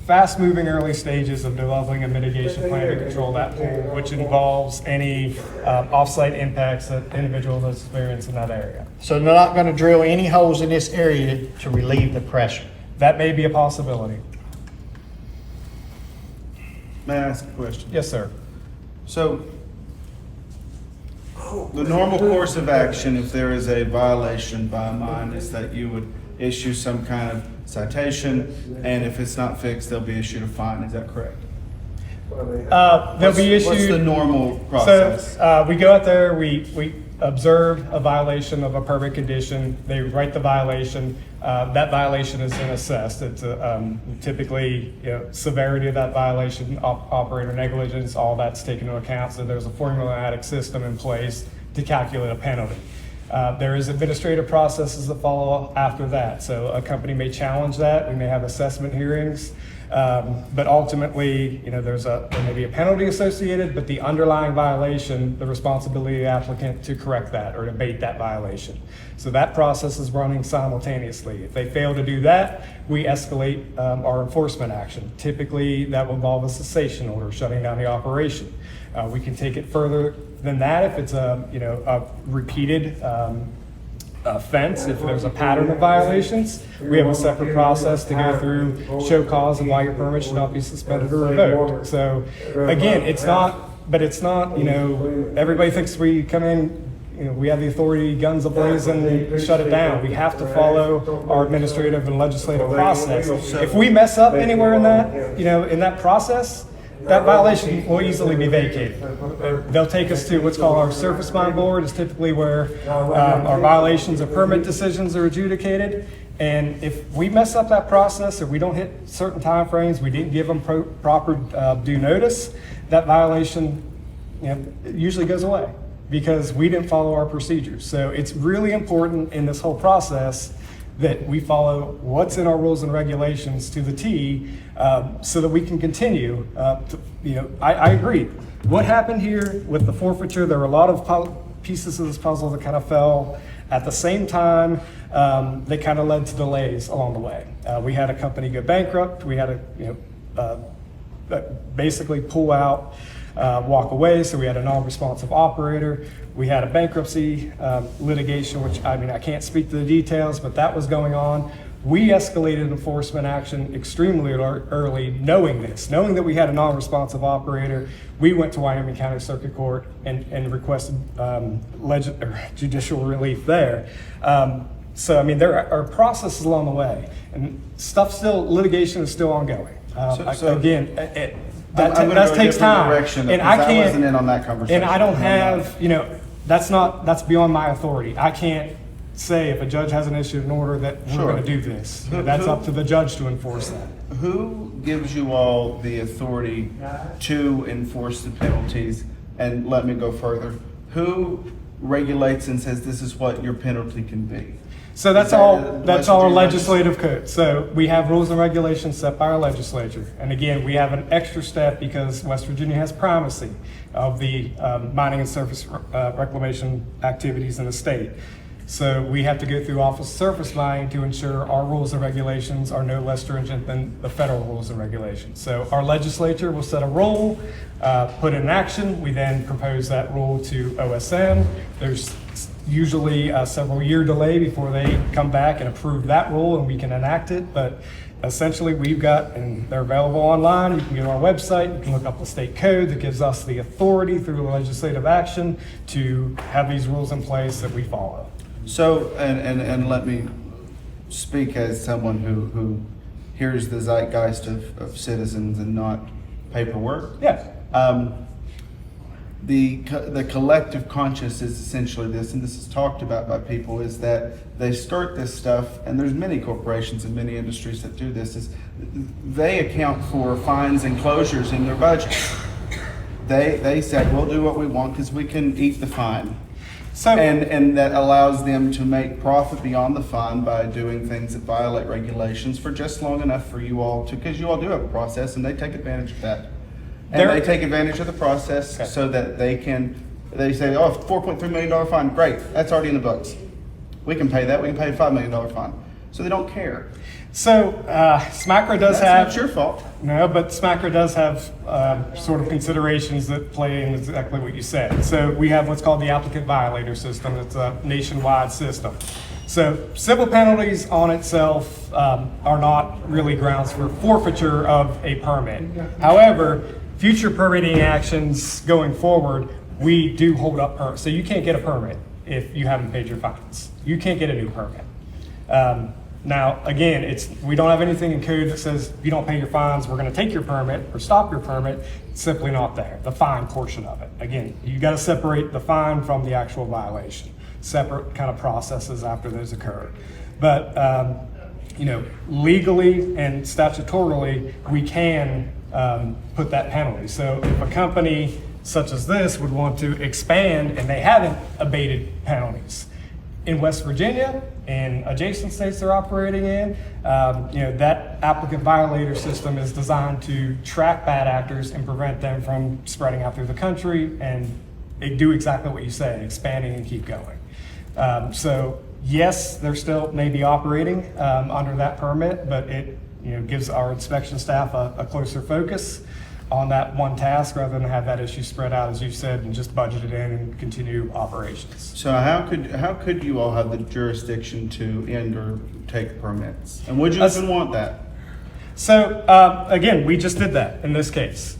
fast-moving early stages of developing a mitigation plan to control that pool, which involves any off-site impacts that individuals experience in that area. So they're not gonna drill any holes in this area to relieve the pressure? That may be a possibility. May I ask a question? Yes, sir. So, the normal course of action, if there is a violation by a mine, is that you would issue some kind of citation, and if it's not fixed, they'll be issued a fine. Is that correct? They'll be issued. What's the normal process? So we go out there, we observe a violation of a permit condition. They write the violation. That violation is then assessed. It's typically severity of that violation, operator negligence, all that's taken into account. So there's a formulaic system in place to calculate a penalty. There is administrative processes that follow after that. So a company may challenge that. We may have assessment hearings. But ultimately, there may be a penalty associated, but the underlying violation, the responsibility of the applicant to correct that or abate that violation. So that process is running simultaneously. If they fail to do that, we escalate our enforcement action. Typically, that will involve a cessation order, shutting down the operation. We can take it further than that if it's a repeated offense. If there's a pattern of violations, we have a separate process to go through, show cause and why your permit should not be suspended or revoked. So again, it's not but it's not, you know, everybody thinks we come in, you know, we have the authority, guns ablazing, shut it down. We have to follow our administrative and legislative process. If we mess up anywhere in that, you know, in that process, that violation will easily be vacated. They'll take us to what's called our surface mine board. It's typically where our violations or permit decisions are adjudicated. And if we mess up that process or we don't hit certain timeframes, we didn't give them proper due notice, that violation, you know, usually goes away because we didn't follow our procedures. So it's really important in this whole process that we follow what's in our rules and regulations to the T, so that we can continue. You know, I agree. What happened here with the forfeiture, there were a lot of pieces of this puzzle that kind of fell at the same time. They kind of led to delays along the way. We had a company go bankrupt. We had to basically pull out, walk away. So we had a non-responsive operator. We had a bankruptcy litigation, which I can't speak to the details, but that was going on. We escalated enforcement action extremely early, knowing that we had a non-responsive operator. We went to Wyoming County Circuit Court and requested judicial relief there. So, there are processes along the way, and litigation is still ongoing. Again, that takes time, and I wasn't in on that conversation. And I don't have, that's beyond my authority. I can't say if a judge has an issue in order that we're going to do this. That's up to the judge to enforce that. Who gives you all the authority to enforce the penalties? And let me go further. Who regulates and says this is what your penalty can be? So that's all legislative code. So we have rules and regulations set by our legislature. And again, we have an extra step because West Virginia has primacy of the mining and surface reclamation activities in the state. So we have to go through Office of Surface Mining to ensure our rules and regulations are no less stringent than the federal rules and regulations. So our legislature will set a rule, put in action. We then propose that rule to OSM. There's usually a several year delay before they come back and approve that rule and we can enact it. But essentially we've got, and they're available online, you can go to our website, you can look up the state code that gives us the authority through legislative action to have these rules in place that we follow. So, and let me speak as someone who hears the zeitgeist of citizens and not paperwork. Yeah. The collective conscience is essentially this, and this is talked about by people, is that they skirt this stuff, and there's many corporations and many industries that do this, is they account for fines and closures in their budget. They said, we'll do what we want because we can eat the fine. So, and that allows them to make profit beyond the fine by doing things that violate regulations for just long enough for you all to, because you all do have a process and they take advantage of that. And they take advantage of the process so that they say, oh, $4.3 million fine, great, that's already in the books. We can pay that, we can pay a $5 million fine. So they don't care. So SMACRA does have... That's not your fault. No, but SMACRA does have sort of considerations that play in exactly what you said. So we have what's called the applicant violator system. It's a nationwide system. So civil penalties on itself are not really grounds for forfeiture of a permit. However, future permitting actions going forward, we do hold up permits. So you can't get a permit if you haven't paid your fines. You can't get a new permit. Now, again, we don't have anything in code that says if you don't pay your fines, we're going to take your permit or stop your permit. It's simply not there, the fine portion of it. Again, you got to separate the fine from the actual violation. Separate kind of processes after those occur. But, legally and statutorily, we can put that penalty. So if a company such as this would want to expand and they haven't abated penalties, in West Virginia and adjacent states they're operating in, that applicant violator system is designed to track bad actors and prevent them from spreading out through the country and they do exactly what you say, expanding and keep going. So yes, they're still maybe operating under that permit, but it gives our inspection staff a closer focus on that one task rather than have that issue spread out, as you said, and just budget it in and continue operations. So how could you all have the jurisdiction to end or take permits? And would you even want that? So again, we just did that in this case.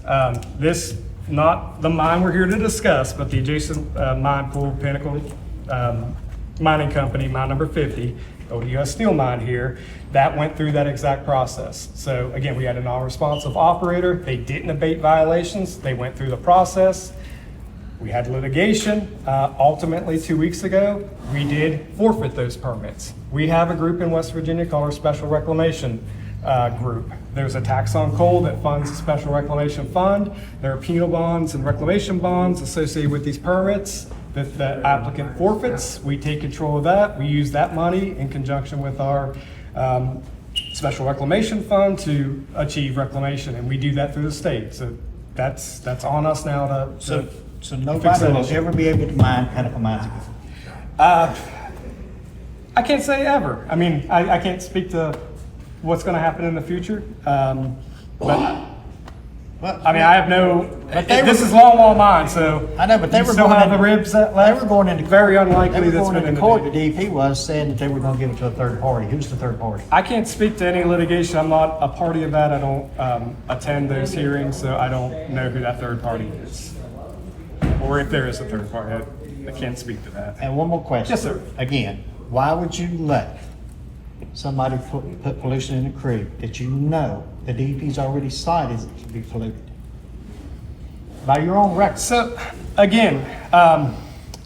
This not the mine we're here to discuss, but the adjacent mine pool, Pinnacle Mining Company, mine number 50, old US Steel mine here, that went through that exact process. So again, we had a non-responsive operator. They didn't abate violations. They went through the process. We had litigation. Ultimately, 2 weeks ago, we did forfeit those permits. We have a group in West Virginia called our Special Reclamation Group. There's a tax on coal that funds the Special Reclamation Fund. There are penal bonds and reclamation bonds associated with these permits that the applicant forfeits. We take control of that. We use that money in conjunction with our Special Reclamation Fund to achieve reclamation, and we do that through the state. So that's on us now to So nobody will ever be able to mine Pinnacle mines again? I can't say ever. I mean, I can't speak to what's going to happen in the future. But I mean, I have no. This is longwall mine, so I know, but they were still going have into, the ribs that They left. were going into Very unlikely They were that's going been into in court. the The DEP was saying that they were going to give it to a third party. Who's the third party? I can't speak to any litigation. I'm not a party of that. I don't attend those hearings, so I don't know who that third party is, or if there is a third party. I can't speak to that. And one more question. Yes, sir. Again, why would you let somebody put pollution in the creek that you know the DEP's already cited it to be polluted? By your own record. So, again,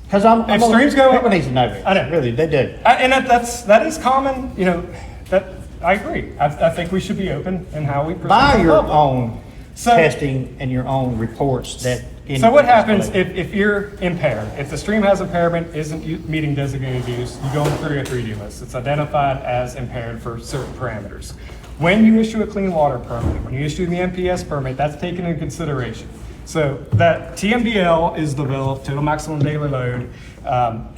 because if streams go people need to know this. I know. Really, they do. And that is common. You know, that I agree. I think we should be open in how we present By to the your public. own So- testing and your own reports that. So what happens if you're impaired? If the stream has impairment, isn't meeting designated use, you go through your 3D list. It's identified as impaired for certain parameters. When you issue a clean water permit, when you issue the MPS permit, that's taken into consideration. So that TMDL is developed, total maximum daily load.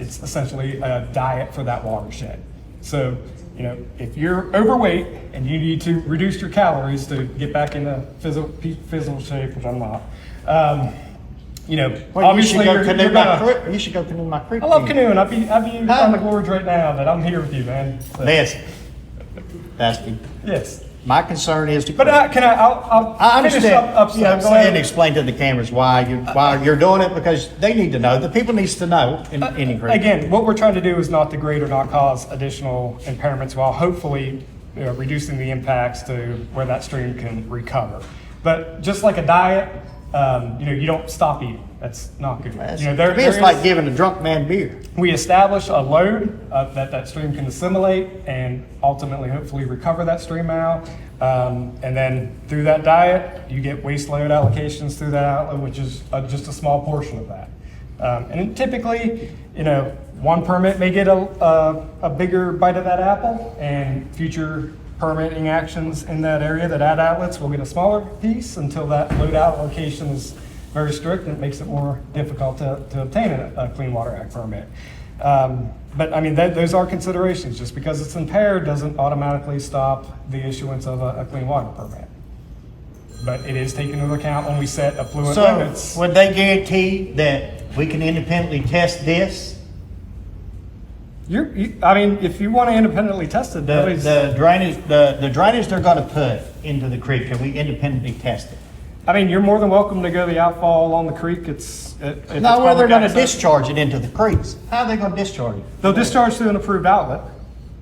It's essentially a diet for that watershed. So, you know, if you're overweight and you need to reduce your calories to get back into physical shape, which I'm not, you know, obviously you you're should go canoe my creek. I love canoeing. I'd be on the gorge right now, but I'm here with you, man. So. Listen, Dusty. Yes. My concern is to. But I'll I understand. finish up Yeah, so- go ahead and explain to the cameras why you're doing it, because they need to know. The people needs to know in any creek. Again, what we're trying to do is not degrade or not cause additional impairments while hopefully reducing the impacts to where that stream can recover. But just like a diet, you know, you don't stop eating. That's not good. You know, it's like giving a drunk man beer. We establish a load that stream can assimilate and ultimately hopefully recover that stream out. And then through that diet, you get waste load allocations through that outlet, which is just a small portion of that. And typically, you know, one permit may get a bigger bite of that apple, and future permitting actions in that area that add outlets will get a smaller piece until that load allocation is very strict, and it makes it more difficult to obtain a Clean Water Act permit. But I mean, those are considerations. Just because it's impaired doesn't automatically stop the issuance of a clean water permit. But it is taken into account when we set affluent limits. So would they guarantee that we can independently test this? I mean, if you want to independently test it, The drainage they're going to put into the creek, can we independently test it? I mean, you're more than welcome to go the outfall along the creek. It's No, where they're going to discharge it into the creeks. How are they going to discharge it? They'll discharge through an approved outlet.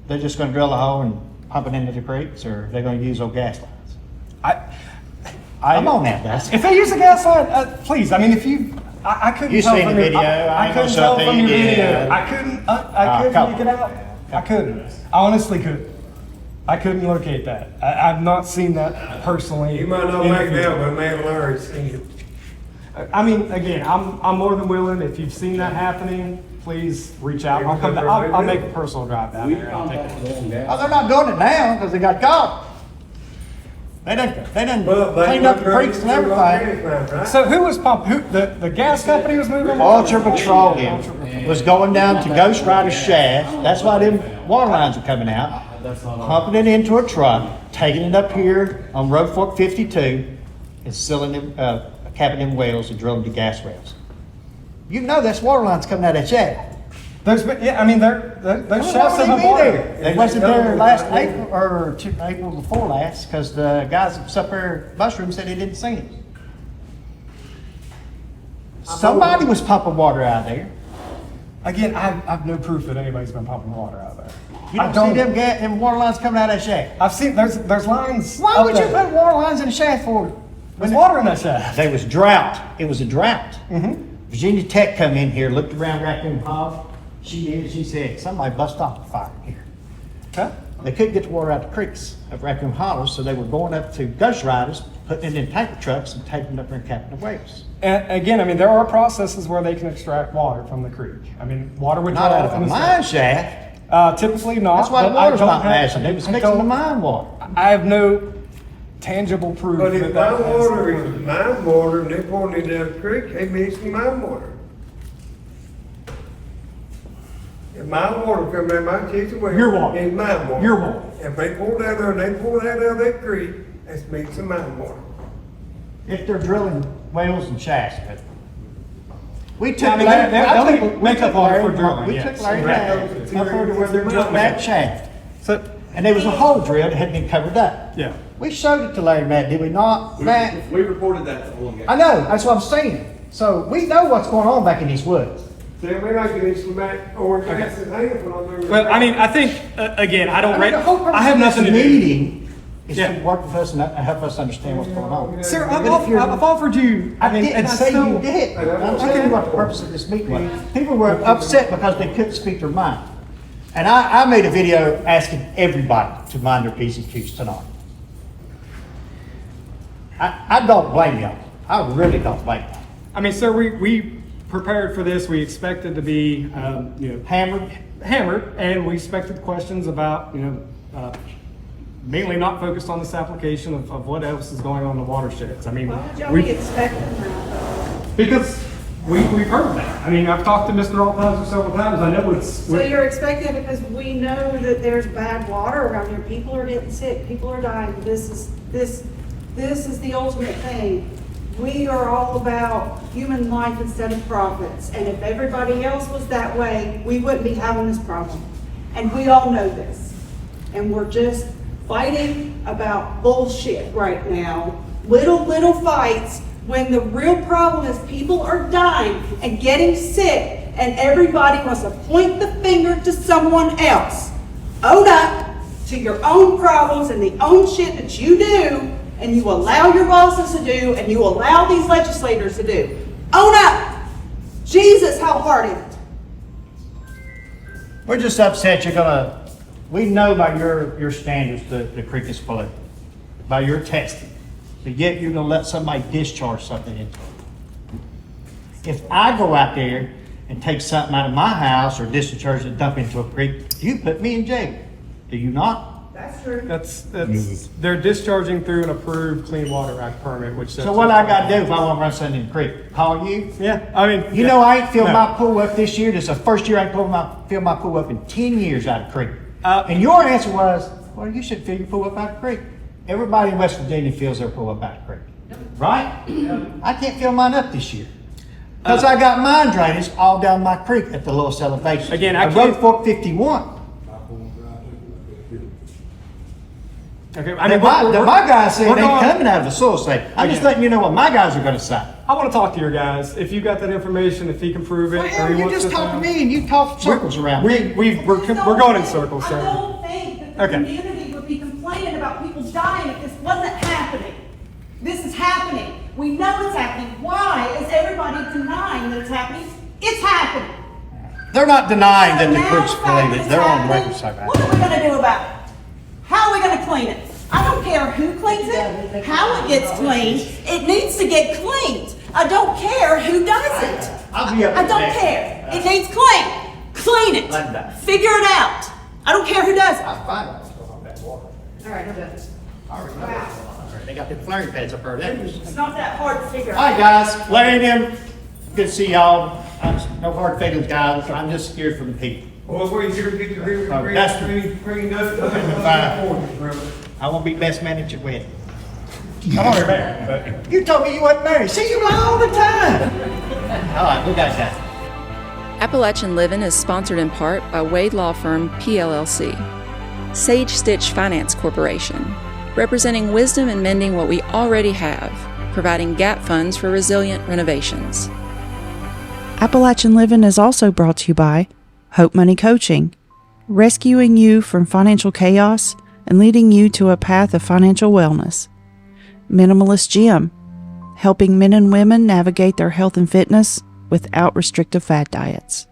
They're just going to drill a hole and pump it into the creeks, or they're going to use old gas lines? Come on now, guys. If they use a gas line, please. I mean, if you, I couldn't You tell seen from the your, video. I ain't couldn't gonna tell show from you. your video. Yeah. I couldn't come make it out. I couldn't. I honestly couldn't. I couldn't locate that. I've not seen that personally. You might not make it out, but man, Larry's seen it. I mean, again, I'm more than willing. If you've seen that happening, please reach out. I'll come. I'll make a personal drive down there. I'll take it. Oh, they're not doing it now because they got caught. They done cleaned up the creeks and everything. So who was pumping? The gas company was moving? Ultra Petroleum was going down to Ghost Rider's shaft. That's why them water lines are coming out. Pumping it into a truck, taking it up here on Road Fork 52, and sealing them, capping them wells and drilling the gas wells. You know that's water lines coming out of that shaft. Those shafts have been water. They wasn't there last April or April before last because the guys up there mushroom said they didn't see it. Somebody was pumping water out there. Again, I have no proof that anybody's been pumping water out there. You don't see them water lines coming out of that shaft? I've seen, there's lines. Why up would you there. put water lines in the shaft for? There's water in that shaft. There was drought. It was a drought. Virginia Tech come in here, looked around Raccoon Hollow. She said, somebody bust off the fire here. Okay. They couldn't get the water out of the creeks of Raccoon Hollow, so they were going up to Ghost Riders, putting it in tanker trucks and taking it up there and capping the waves. And again, I mean, there are processes where they can extract water from the creek. I mean, water would Not draw out of from a the mine shaft. Typically not. That's why the but I water's don't not have- mashing. They was mixing the mine water. I have no tangible proof But if that my that has water occurred. is mine water and they're pouring it down the creek, they mixing mine water. If my water come down my kitchen well, Your water. it's mine water. Your water. If they pour down there and they pour that out of that creek, that's mixing mine water. If they're drilling wells and shafts, but we took I mean, Larry, they'll I make- took- make we up took water for Larry- drilling, We yes. took Larry Right. down up there to where they're drilling that shaft. So, And there was a hole drilled that had been covered up. yeah. We showed it to Larry Matt, did we not, Matt? We reported that to Oil and Gas. I know, that's what I'm saying. So we know what's going on back in these woods. See, we like it in back or gas and hand when I'm there. But I mean, I think, again, I don't I mean, the whole purpose I have of nothing to this do. meeting is Yeah. to work with us and help us understand what's going on. Sir, But if you're- I've offered you, I mean, didn't and say still- you did. I'm telling you what the purpose of this meeting was. People were upset because they couldn't speak their mind. And I made a video asking everybody to mind their P's and Q's tonight. I don't blame y'all. I really don't blame y'all. I mean, sir, we prepared for this. We expected to be, hammered, and we expected questions about, mainly not focused on this application of what else is going on in the watersheds. I mean, Why would y'all be expecting that? because we've heard that. I mean, I've talked to Mr. Altizer several times. I know it's. So you're expecting it because we know that there's bad water around here. People are getting sick. People are dying. This is the ultimate thing. We are all about human life instead of profits. And if everybody else was that way, we wouldn't be having this problem. And we all know this. And we're just fighting about bullshit right now. Little fights when the real problem is people are dying and getting sick and everybody wants to point the finger to someone else. Own up to your own problems and the own shit that you do and you allow your bosses to do and you allow these legislators to do. Own up. Jesus, how hard is it? We're just upset we know by your standards the creek is polluted, by your testing, but yet you're gonna let somebody discharge something into it. If I go out there and take something out of my house or discharge it, dump into a creek, you put me in jail, do you not? That's true. That's they're discharging through an approved Clean Water Act permit, which. So what I gotta do if I wanna run something in the creek? Call you? Yeah, I mean. You know, I ain't filled my pool up this year. This is the first year I ain't filled my pool up in 10 years out of creek. And your answer was, well, you should fill your pool up out of creek. Everybody in West Virginia fills their pool up out of creek. Right? I can't fill mine up this year. Because I got mine drainage all down my creek at the lowest elevation. Again, I Road can't. Fork 51. Okay, I mean, my guys say we're they going- coming out of the soil state. I'm just letting you know what my guys are gonna say. I want to talk to your guys. If you got that information, if he can prove it. Well, or hell, he you wants just to talk to say- me and you talk circles around me. We're going in circles, I sir. don't think that the Okay. community would be complaining about people dying if this wasn't happening. This is happening. We know it's happening. Why is everybody denying that it's happening? It's happening. They're not denying that the Now creek's the fact polluted. it's They're on happening, record saying that. what are we gonna do about it? How are we gonna clean it? I don't care who cleans it, how it gets cleaned. It needs to get cleaned. I don't care who does it. I'll be up I to don't that. care. It needs cleaned. Clean it. Like that. Figure it out. I don't care who does it. I'll find out what's going on with that water. All right, I'm done. I already know what's going on there. They got them flaring pads up there. It's not that hard to figure All out. right, guys, Larry and them, good to see y'all. No hard feelings, guys. I'm just scared for the people. Well, we're here to get your real Oh, that's clean up. I won't be best man at your wedding. I'm already married. You told me you wasn't married. See, you lie all the time. All right, we got that. Appalachian Livin is sponsored in part by Wade Law Firm PLLC, Sage Stitch Finance Corporation, representing wisdom and mending what we already have, providing gap funds for resilient renovations. Appalachian Livin is also brought to you by Hope Money Coaching, rescuing you from financial chaos and leading you to a path of financial wellness. Minimalist Gym, helping men and women navigate their health and fitness without restrictive fad diets.